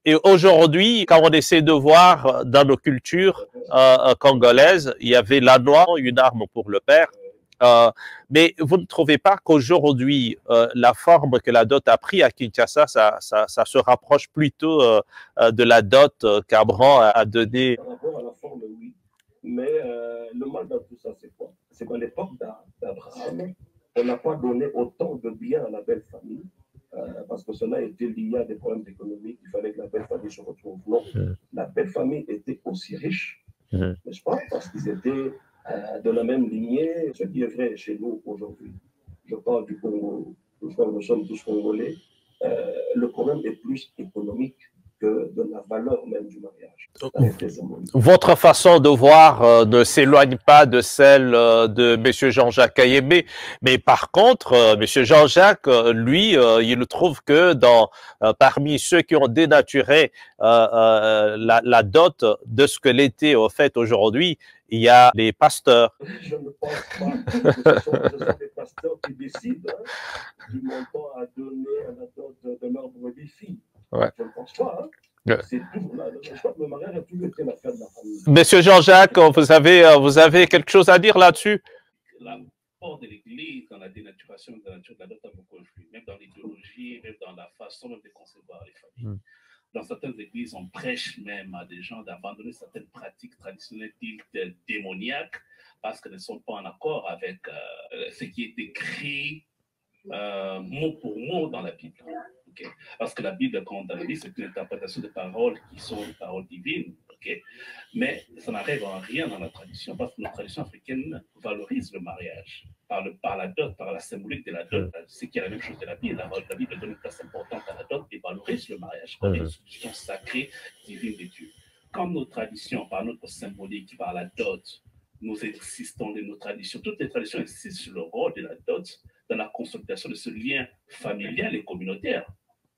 Et aujourd'hui, quand on essaie de voir dans nos cultures congolaises, il y avait la noix, une arme pour le père. Mais vous ne trouvez pas qu'aujourd'hui, la forme que la dot a pris à Kinshasa, ça se rapproche plutôt de la dot qu'Abraham a donnée?
Par rapport à la forme, oui. Mais le mal dans tout ça, c'est quoi? C'est qu'à l'époque d'Abraham, on n'a pas donné autant de biens à la belle famille, parce que cela était lié à des problèmes économiques. Il fallait que la belle famille se retrouve. Non, la belle famille était aussi riche, n'est-ce pas? Parce qu'ils étaient de la même lignée, ce qui est vrai chez nous aujourd'hui. Je parle du Congo, je crois que nous sommes tous Congolais. Le problème est plus économique que de la valeur même du mariage.
Votre façon de voir ne s'éloigne pas de celle de M. Jean-Jacques Kayembe, mais par contre, M. Jean-Jacques, lui, il trouve que parmi ceux qui ont dénaturé la dot de ce que l'était au fait aujourd'hui, il y a les pasteurs.
Je ne pense pas que ce sont les pasteurs qui décident du montant à donner à la dot de leur brebis-fille.
Ouais.
Je ne pense pas. C'est toujours là. Le mariage a toujours été l'affaire de la famille.
Monsieur Jean-Jacques, vous avez quelque chose à dire là-dessus?
L'apport de l'Église dans la dénaturation de la nature de la dot a beaucoup influé, même dans l'idéologie, même dans la façon même de concevoir les familles. Dans certaines églises, on prêche même à des gens d'abandonner certaines pratiques traditionnelles dites démoniaques parce qu'elles ne sont pas en accord avec ce qui est écrit mot pour mot dans la Bible. Okay? Parce que la Bible, quand on la lit, c'est une interprétation de paroles qui sont des paroles divines. Okay? Mais ça n'arrive en rien dans la tradition parce que la tradition africaine valorise le mariage par la dot, par la symbolique de la dot. C'est qu'il y a la même chose de la Bible. La Bible donne une place importante à la dot et valorise le mariage comme une institution sacrée, divine de Dieu. Quand nos traditions, par notre symbolique, par la dot, nous insistons de nos traditions, toutes les traditions insistent sur le rôle de la dot dans la consolidation de ce lien familial et communautaire.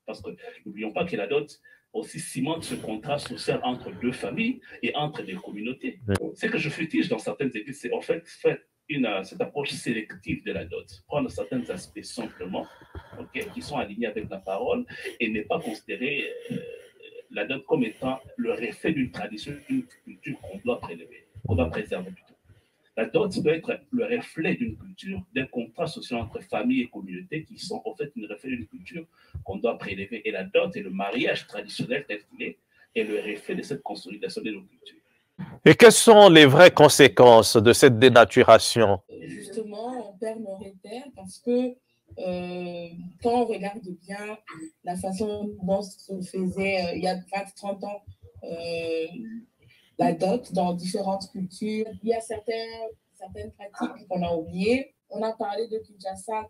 Parce que n'oublions pas que la dot aussi cimente ce contrat social entre deux familles et entre des communautés. Ce que je futige dans certaines églises, c'est en fait cette approche sélective de la dot. Prendre certains aspects simplement, qui sont alignés avec la parole et ne pas considérer la dot comme étant le reflet d'une tradition, d'une culture qu'on doit prélever, qu'on doit préserver plutôt. La dot doit être le reflet d'une culture, d'un contrat social entre famille et communauté qui sont en fait une reflet d'une culture qu'on doit prélever. Et la dot et le mariage traditionnel tel qu'il est le reflet de cette consolidation de nos cultures.
Et quelles sont les vraies conséquences de cette dénaturation?
Justement, on perd nos repères parce que quand on regarde bien la façon dont se faisait il y a 20-30 ans, la dot dans différentes cultures. Il y a certaines pratiques qu'on a oubliées. On a parlé de Kinshasa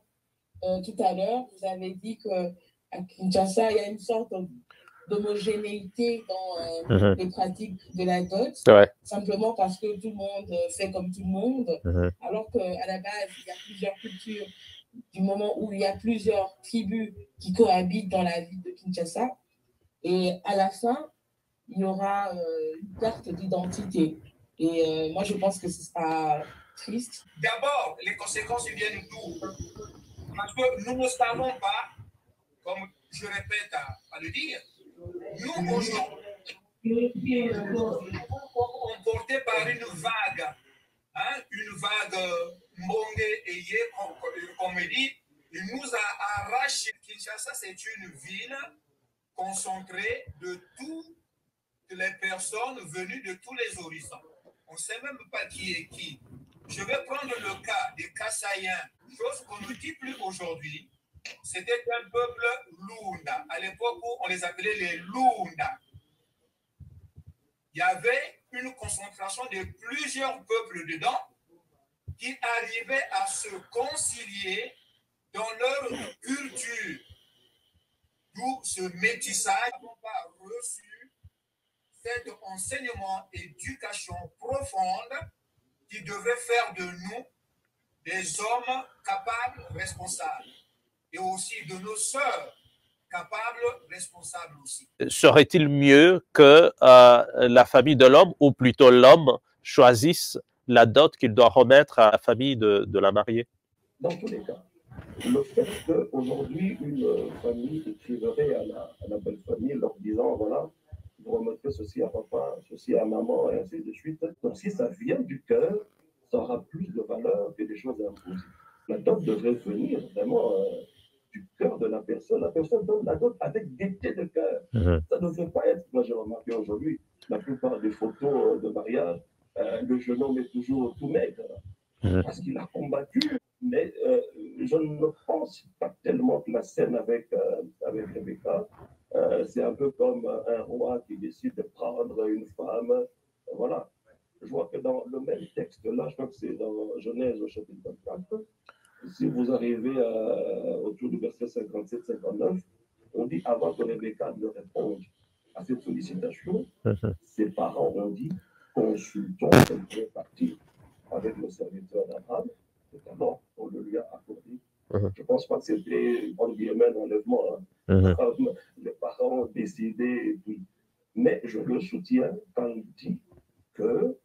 tout à l'heure. Vous avez dit qu'à Kinshasa, il y a une sorte d'homogénéité dans les pratiques de la dot, simplement parce que tout le monde fait comme tout le monde, alors qu'à la base, il y a plusieurs cultures. Du moment où il y a plusieurs tribus qui cohabitent dans la ville de Kinshasa, et à la fin, il y aura une perte d'identité. Et moi, je pense que ce sera triste.
D'abord, les conséquences viennent d'où? Parce que nous ne savons pas, comme je répète à le dire, nous aujourd'hui, emportés par une vague mbongue et comme on dit, une Il nous a arraché. Kinshasa, c'est une ville concentrée de toutes les personnes venues de tous les horizons. On ne sait même pas qui est qui. Je vais prendre le cas des Kassaïens, chose qu'on ne dit plus aujourd'hui. C'était un peuple Lunda, à l'époque où on les appelait les Lunda. Il y avait une concentration de plusieurs peuples dedans qui arrivaient à se concilier dans leur culture. D'où ce métissage. Nous n'avons pas reçu cet enseignement, éducation profonde qui devrait faire de nous des hommes capables, responsables. Et aussi de nos sœurs capables, responsables aussi.
Serait-il mieux que la famille de l'homme, ou plutôt l'homme, choisisse la dot qu'il doit remettre à la famille de la mariée?
Dans tous les cas, le fait qu'aujourd'hui, une famille écriverait à la belle famille leur disant, voilà, vous remettrez ceci à papa, ceci à maman, et ainsi de suite. Donc si ça vient du cœur, ça aura plus de valeur que des choses imposées. La dot devrait venir vraiment du cœur de la personne. La personne donne la dot avec gaieté de cœur. Ça ne devrait pas être, moi j'ai remarqué aujourd'hui, la plupart des photos de mariage, le jeune homme est toujours tout maigre, parce qu'il a combattu. Mais je ne pense pas tellement que la scène avec Rebecca, c'est un peu comme un roi qui décide de prendre une femme. Voilà. Je vois que dans le même texte, là, je crois que c'est dans Genèse au chapitre 24, si vous arrivez autour du verset 57-59, on dit avant que Rebecca ne réponde à cette sollicitation, ses parents ont dit consultons quelle pourrait partir avec le serviteur d'Abraham. C'est alors qu'on le lui a accordé. Je ne pense pas que c'était en guillemets d'enlèvement. Les parents ont décidé, et puis. Mais je le soutiens quand il dit que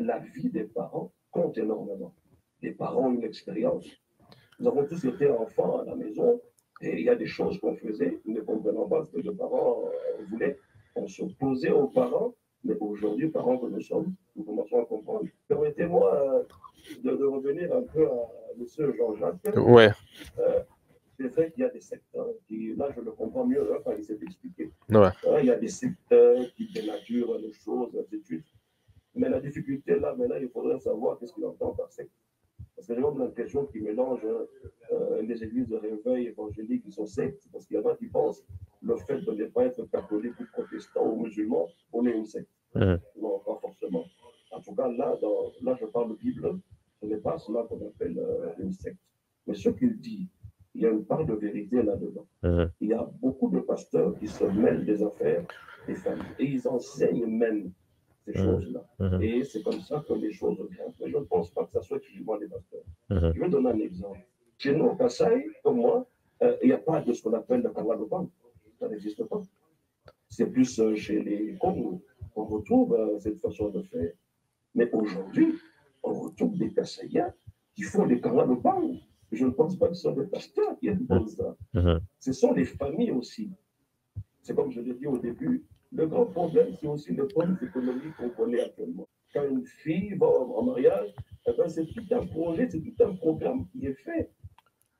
la vie des parents compte énormément. Les parents ont une expérience. Nous avons tous été enfants à la maison et il y a des choses qu'on faisait, nous ne comprenons pas ce que les parents voulaient. On s'opposait aux parents, mais aujourd'hui, parents que nous sommes, nous commençons à comprendre. Permettez-moi de revenir un peu à M. Jean-Jacques.
Ouais.
C'est vrai qu'il y a des secteurs qui, là je le comprends mieux quand il s'est expliqué.
Ouais.
Il y a des secteurs qui dénaturent les choses, ainsi de suite. Mais la difficulté là, maintenant, il faudrait savoir qu'est-ce qu'il entend par secte. Parce que j'ai même l'impression qu'il mélange les églises de réveil évangéliques qui sont sectes, parce qu'il y en a qui pensent le fait de ne pas être catholique ou protestant ou musulman, on est une secte. Non, pas forcément. En tout cas, là je parle de Bible, ce n'est pas cela qu'on appelle une secte. Mais ce qu'il dit, il y a une part de vérité là-dedans. Il y a beaucoup de pasteurs qui se mêlent des affaires des familles et ils enseignent même ces choses-là. Et c'est comme ça que les choses viennent. Mais je ne pense pas que ça soit exclusivement les pasteurs. Je vais donner un exemple. Chez nous, au Kassai, comme moi, il n'y a pas de ce qu'on appelle le Kangaloban. Ça n'existe pas. C'est plus chez les Congos qu'on retrouve cette façon de faire. Mais aujourd'hui, on retrouve des Kassaïens qui font des Kangaloban. Je ne pense pas que ce sont des pasteurs qui aiment ça. Ce sont les familles aussi. C'est comme je l'ai dit au début, le grand problème, c'est aussi le problème économique qu'on connaît actuellement. Quand une fille va en mariage, eh ben, c'est tout un projet, c'est tout un programme qui est fait.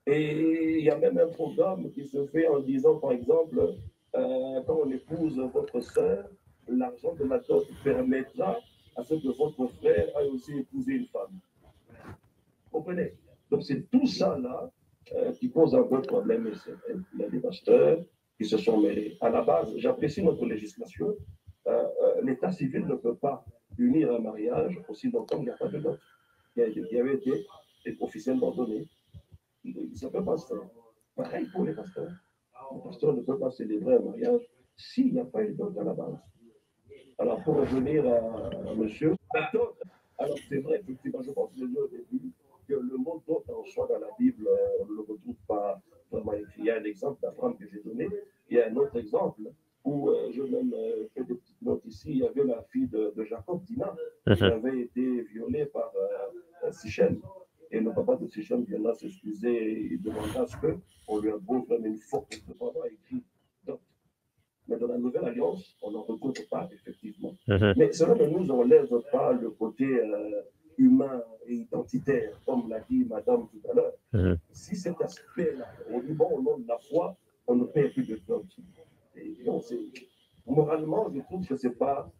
Et il y a même un programme qui se fait en disant, par exemple, quand on épouse votre sœur, l'argent de la dot permettra à ce que votre frère aille aussi épouser une femme. Vous comprenez? Donc c'est tout ça là qui pose un peu de problème. Il y a des pasteurs qui se sont mêlés. À la base, j'apprécie notre législation. L'état civil ne peut pas unir un mariage aussi longtemps qu'il n'y a pas de dot qui avait été officiellement donné. Ça ne peut pas se faire. Pareil pour les pasteurs. Le pasteur ne peut pas célébrer un mariage s'il n'y a pas eu de dot à la base. Alors, pour revenir à monsieur, alors c'est vrai, effectivement, je pense que j'ai dit au début que le mot dot en soi dans la Bible, on ne le retrouve pas vraiment écrit. Il y a un exemple d'Abraham que j'ai donné. Il y a un autre exemple où je même fais des petites notes ici. Il y avait la fille de Jacob, Dina, qui avait été violée par Sichem. Et le papa de Sichem vient là s'excuser et demanda à ce qu'on lui impose même une faute de avoir écrit dot. Mais dans la Nouvelle Alliance, on n'en retrouve pas, effectivement. Mais cela ne nous enlève pas le côté humain et identitaire, comme l'a dit madame tout à l'heure, si cet aspect-là, on dit, bon, au nom de la foi, on ne paie plus de dot. Moralement, je trouve que c'est pas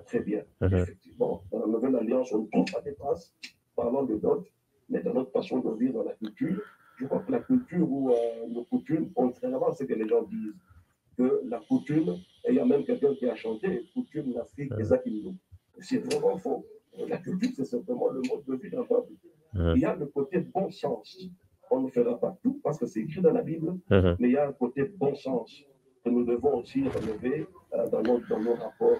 très bien. Effectivement, dans la Nouvelle Alliance, on ne trouve pas des traces parlant de dot, mais dans notre façon de vivre, dans la culture, je crois que la culture ou nos coutumes, contrairement à ce que les gens disent, que la coutume, et il y a même quelqu'un qui a chanté, coutume l'Afrique des Akimbo. C'est vraiment faux. La culture, c'est simplement le mode de vie d'un peuple. Il y a le côté bon sens. On ne fera pas tout parce que c'est écrit dans la Bible, mais il y a un côté bon sens que nous devons aussi relever dans nos rapports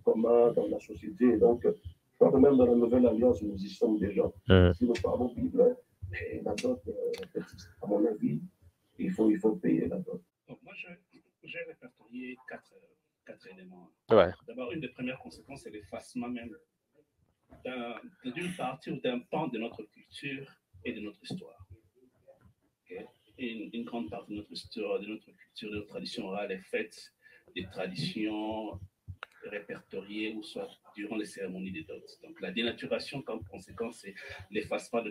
communs, dans la société. Donc, je crois que même dans la Nouvelle Alliance, nous y sommes déjà. Si nous parlons Bible, la dot, à mon avis, il faut payer la dot.
Donc, moi, j'ai répertorié quatre éléments.
Ouais.
D'abord, une des premières conséquences, c'est l'effacement même d'une partie ou d'un pan de notre culture et de notre histoire. Okay? Et une grande partie de notre histoire, de notre culture, de notre tradition orale est faite des traditions répertoriées ou soit durant les cérémonies des dots. Donc la dénaturation comme conséquence, c'est l'effacement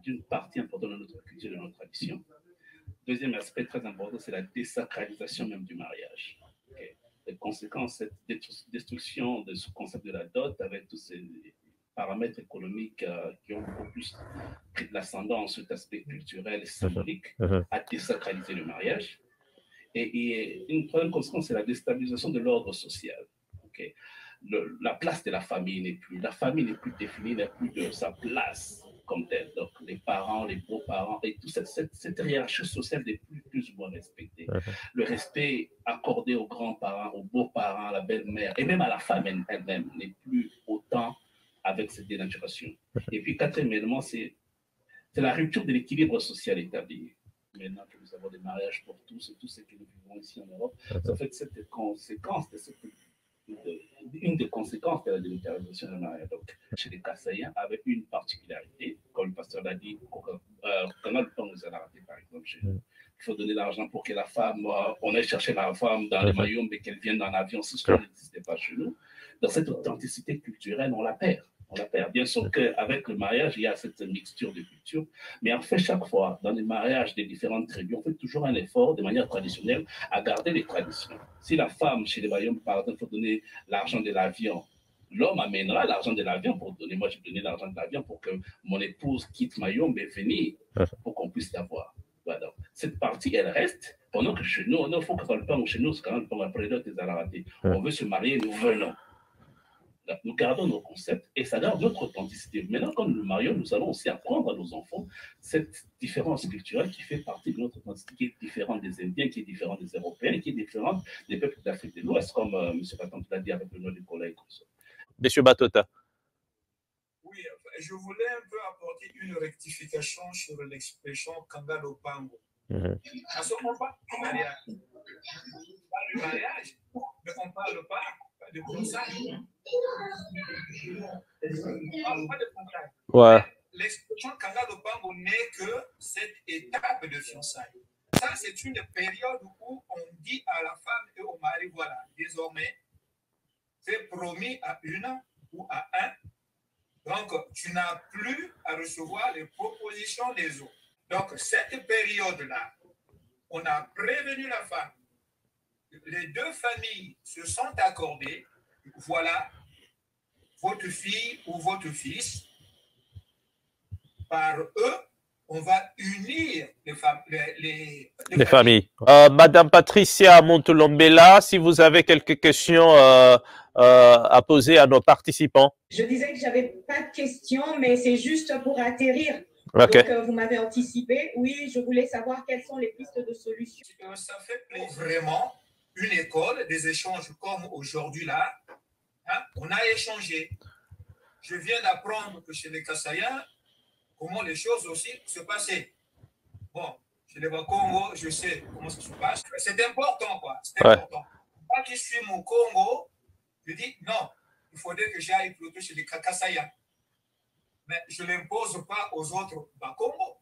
d'une partie importante de notre culture et de notre tradition. Deuxième aspect très important, c'est la désacralisation même du mariage. Okay? Les conséquences, cette destruction de ce concept de la dot avec tous ces paramètres économiques qui ont beaucoup plus pris de l'ascendant sur cet aspect culturel et symbolique, à désacraliser le mariage. Et une troisième conséquence, c'est la déstabilisation de l'ordre social. Okay? La place de la famille n'est plus définie, n'a plus de sa place comme telle. Donc les parents, les beaux-parents, et toute cette hiérarchie sociale n'est plus ou moins respectée. Le respect accordé aux grands-parents, aux beaux-parents, à la belle-mère, et même à la femme elle-même, n'est plus autant avec cette dénaturation. Et puis, quatrième élément, c'est la rupture de l'équilibre social établi. Maintenant que nous avons des mariages pour tous et tout ce que nous vivons ici en Europe, ça fait que une des conséquences de la démilitarisation du mariage. Donc, chez les Kassaïens, avec une particularité, comme le pasteur l'a dit, quand le temps nous a raté, par exemple, il faut donner l'argent pour que la femme, on aille chercher la femme dans les maillots, mais qu'elle vienne dans l'avion, ce qui n'existait pas chez nous. Dans cette authenticité culturelle, on la perd. Bien sûr qu'avec le mariage, il y a cette mixture de cultures, mais en fait, chaque fois, dans les mariages des différentes tribus, on fait toujours un effort de manière traditionnelle à garder les traditions. Si la femme, chez les Mayom, par exemple, il faut donner l'argent de l'avion, l'homme amènera l'argent de l'avion pour donner. Moi, j'ai donné l'argent de l'avion pour que mon épouse quitte Mayom et venir pour qu'on puisse l'avoir. Voilà. Cette partie, elle reste, pendant que chez nous, il faut que le pain, chez nous, c'est quand même le après l'autre, on veut se marier, nous venons. Nous gardons nos concepts et ça garde notre authenticité. Maintenant, quand nous nous marions, nous allons aussi apprendre à nos enfants cette différence culturelle qui fait partie de notre authenticité, qui est différente des Indiens, qui est différente des Européens, qui est différente des peuples d'Afrique de l'Ouest, comme M. Baton l'a dit avec le nom des collègues.
M. Batota.
Oui, je voulais un peu apporter une rectification sur l'expression Kangalo Pango. À ce moment, on parle du mariage, mais on ne parle pas de fiançailles.
Ouais.
L'expression Kangalo Pango n'est que cette étape de fiançailles. Ça, c'est une période où on dit à la femme et au mari, voilà, désormais, c'est promis à une ou à un. Donc, tu n'as plus à recevoir les propositions des autres. Donc, cette période-là, on a prévenu la femme. Les deux familles se sont accordées. Voilà, votre fille ou votre fils, par eux, on va unir les
familles. Madame Patricia Montolombela, si vous avez quelques questions à poser à nos participants.
Je disais que je n'avais pas de questions, mais c'est juste pour atterrir.
Okay.
Donc, vous m'avez anticipé. Oui, je voulais savoir quelles sont les pistes de solutions.
Ça fait vraiment une école, des échanges comme aujourd'hui là. Hein, on a échangé. Je viens d'apprendre que chez les Kassaïens, comment les choses aussi se passaient. Bon, chez les Bakongo, je sais comment ça se passe. C'est important, quoi. C'est important. Moi qui suis mon Congo, je dis non, il faudrait que j'aille plutôt chez les Kassaïens. Mais je ne l'impose pas aux autres Bakongo.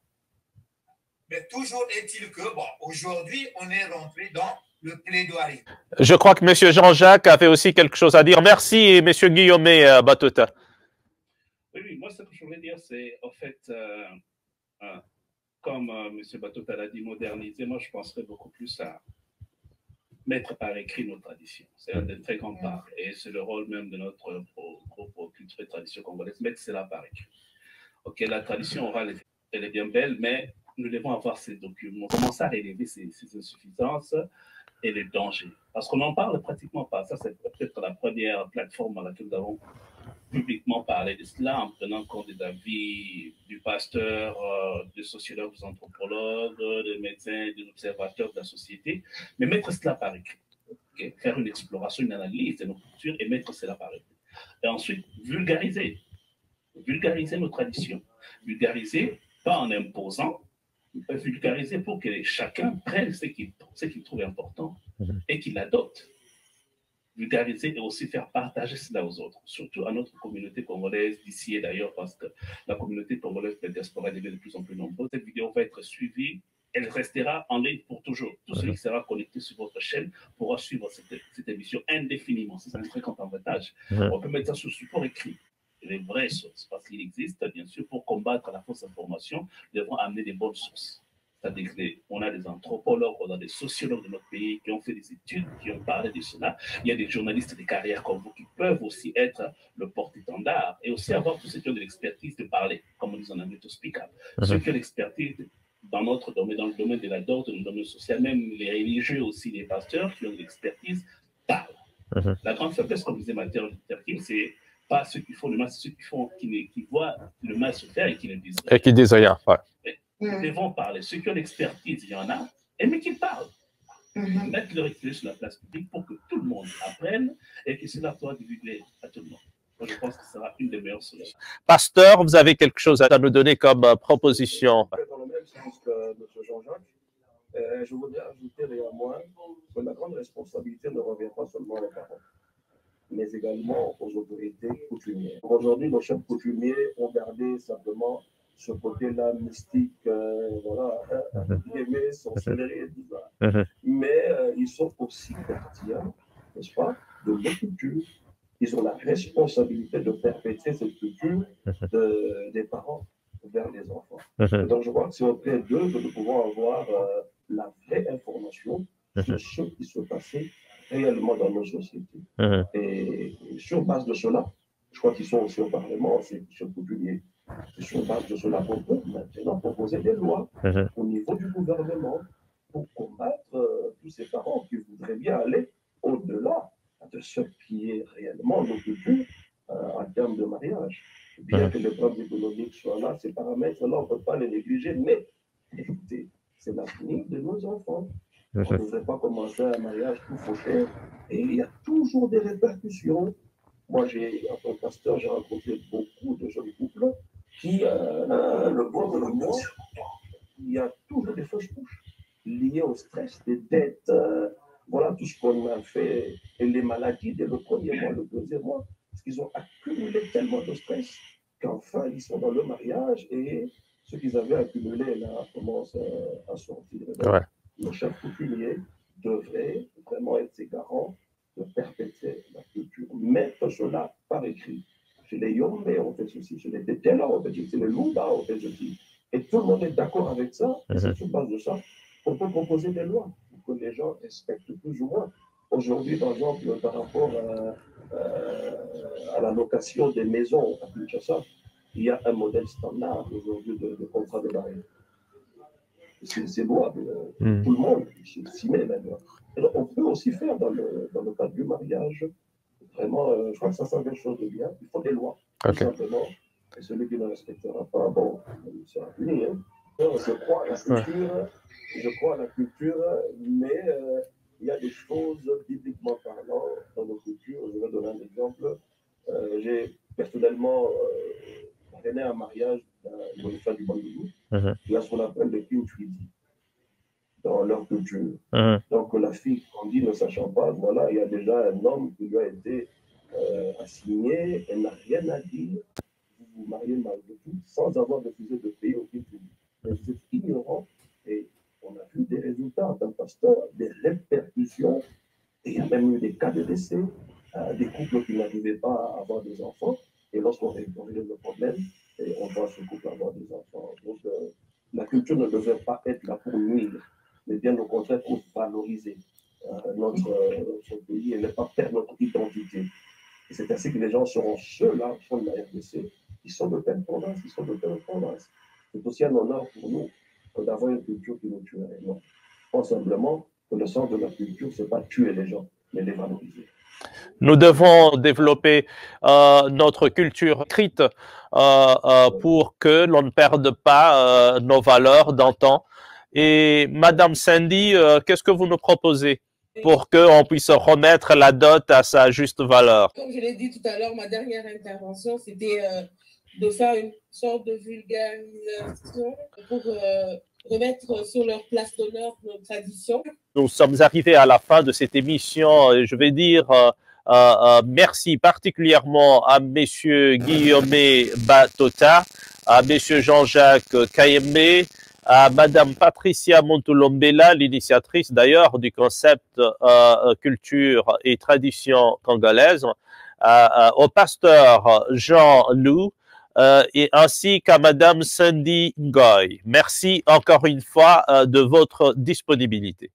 Mais toujours est-il que, bon, aujourd'hui, on est rentré dans le plaidoirie.
Je crois que M. Jean-Jacques avait aussi quelque chose à dire. Merci, M. Guillaume Batota.
moi, ce que je voulais dire, c'est, en fait, comme M. Batota l'a dit, moderniser, moi, je penserais beaucoup plus à mettre par écrit nos traditions. C'est un des très grands parts. Et c'est le rôle même de notre groupe culture et tradition congolaise, mettre cela par écrit. Ok, la tradition orale, elle est bien belle, mais nous devons avoir ces documents, commencer à relever ces insuffisances et les dangers. Parce qu'on n'en parle pratiquement pas. Ça, c'est peut-être la première plateforme à laquelle nous avons publiquement parlé de cela, en prenant compte des avis du pasteur, des sociologues, des anthropologues, des médecins, des observateurs de la société, mais mettre cela par écrit. Okay? Faire une exploration, une analyse de nos cultures et mettre cela par écrit. Et ensuite, vulgariser nos traditions. Vulgariser, pas en imposant, mais vulgariser pour que chacun prenne ce qu'il trouve important et qu'il adopte. Vulgariser et aussi faire partager cela aux autres, surtout à notre communauté congolaise d'ici et d'ailleurs, parce que la communauté congolaise de la diaspora devient de plus en plus nombreuse. Cette vidéo va être suivie, elle restera en ligne pour toujours. Tout celui qui sera connecté sur votre chaîne pourra suivre cette émission indéfiniment. C'est un très grand avantage. On peut mettre ça sur support écrit. Les vraies sources, parce qu'il existe, bien sûr, pour combattre la fausse information, nous devons amener des bonnes sources. C'est-à-dire qu'on a des anthropologues, on a des sociologues de notre pays qui ont fait des études, qui ont parlé de cela. Il y a des journalistes de carrière comme vous qui peuvent aussi être le porte-étendard et aussi avoir tous ceux qui ont de l'expertise de parler, comme on dit en anglais, to speak up. Ceux qui ont l'expertise dans notre domaine, dans le domaine de la dot, dans le domaine social, même les religieux aussi, les pasteurs qui ont de l'expertise, parlent. La grande faiblesse, comme disait Mathieu Luther King, c'est pas ceux qui font le mal, c'est ceux qui voient le mal se faire et qui ne disent rien.
Et qui disent rien, ouais.
Nous devons parler. Ceux qui ont l'expertise, il y en a, mais qu'ils parlent. Mettre le recul sur la place publique pour que tout le monde apprenne et que cela soit divulgué à tout le monde. Moi, je pense que ce sera une des meilleures solutions.
Pasteur, vous avez quelque chose à nous donner comme proposition?
Dans le même sens que M. Jean-Jacques, je voudrais ajouter néanmoins que la grande responsabilité ne revient pas seulement aux parents, mais également aux autorités coutumières. Aujourd'hui, nos chefs coutumiers ont gardé simplement ce côté-là mystique, voilà, aimer, sorcellerie, tout ça. Mais ils sont aussi gardiens, n'est-ce pas, de nos cultures. Ils ont la responsabilité de perpétrer cette culture des parents vers les enfants. Donc je crois que c'est auprès d'eux que nous pouvons avoir la vraie information sur ce qui se passait réellement dans nos sociétés. Et sur base de cela, je crois qu'ils sont aussi au Parlement, ces coutumiers. Et sur base de cela, on peut maintenant proposer des lois au niveau du gouvernement pour combattre tous ces parents qui voudraient bien aller au-delà de ce qui est réellement nos cultures en termes de mariage. Bien que les problèmes économiques soient là, ces paramètres-là, on ne peut pas les négliger, mais écoutez, c'est l'avenir de nos enfants. On ne devrait pas commencer un mariage tout fauché et il y a toujours des répercussions. Moi, en tant que pasteur, j'ai rencontré beaucoup de jeunes couples qui, le bon de l'amour, il y a toujours des fausses couches liées au stress, des dettes, voilà tout ce qu'on a fait, et les maladies dès le premier mois, le deuxième mois, parce qu'ils ont accumulé tellement de stress qu'enfin, ils sont dans le mariage et ce qu'ils avaient accumulé, là, commence à sortir. Donc, nos chefs coutumiers devraient vraiment être ces garants de perpétrer la culture. Mettre cela par écrit. Chez les Yombe, on fait ceci. Chez les Tetela, on fait ceci. Chez les Lumba, on fait ceci. Et tout le monde est d'accord avec ça. Et c'est sur base de ça qu'on peut proposer des lois pour que les gens respectent plus ou moins. Aujourd'hui, par exemple, par rapport à la location des maisons à Kinshasa, il y a un modèle standard aujourd'hui de contrat de bail. C'est louable. Tout le monde s'y met maintenant. Alors, on peut aussi faire dans le cadre du mariage. Vraiment, je crois que ça sent quelque chose de bien. Il faut des lois, tout simplement. Et celui qui ne respectera pas, bon, il sera puni. Hein. Je crois à la culture, mais il y a des choses bibliquement parlant dans nos cultures. Je vais donner un exemple. J'ai personnellement parrainé un mariage d'un Bonifat du Bandounou. Il y a ce qu'on appelle le King Treaty dans leur culture. Donc la fille grandit ne sachant pas, voilà, il y a déjà un homme qui lui a été assigné, elle n'a rien à dire, vous vous mariez malgré tout, sans avoir refusé de payer aucune tribut. Mais vous êtes ignorant et on a vu des résultats en tant que pasteur, des répercussions, et il y a même eu des cas de décès, des couples qui n'arrivaient pas à avoir des enfants, et lorsque qu'on règle le problème et on voit ce couple avoir des enfants. Donc, la culture ne devrait pas être là pour nuire, mais bien au contraire pour valoriser notre pays et ne pas perdre notre identité. Et c'est ainsi que les gens seront ceux-là, au fond de la RDC, qui sont de telle province, qui sont de telle province. C'est aussi un honneur pour nous d'avoir une culture qui nous tuerait. Non. Pas simplement que le sens de la culture, ce n'est pas tuer les gens, mais les valoriser.
Nous devons développer notre culture écrite pour que l'on ne perde pas nos valeurs d'antan. Et Madame Cindy, qu'est-ce que vous nous proposez pour qu'on puisse remettre la dot à sa juste valeur?
Comme je l'ai dit tout à l'heure, ma dernière intervention, c'était de faire une sorte de vulgarisation pour remettre sur leur place d'honneur nos traditions.
Nous sommes arrivés à la fin de cette émission. Je vais dire merci particulièrement à Messieurs Guillaume Batota, à Messieurs Jean-Jacques Kayembe, à Madame Patricia Montulombela, l'initiatrice d'ailleurs du concept culture et tradition congolaise, au pasteur Jean Lou, et ainsi qu'à Madame Cindy Ngoy. Merci encore une fois de votre disponibilité.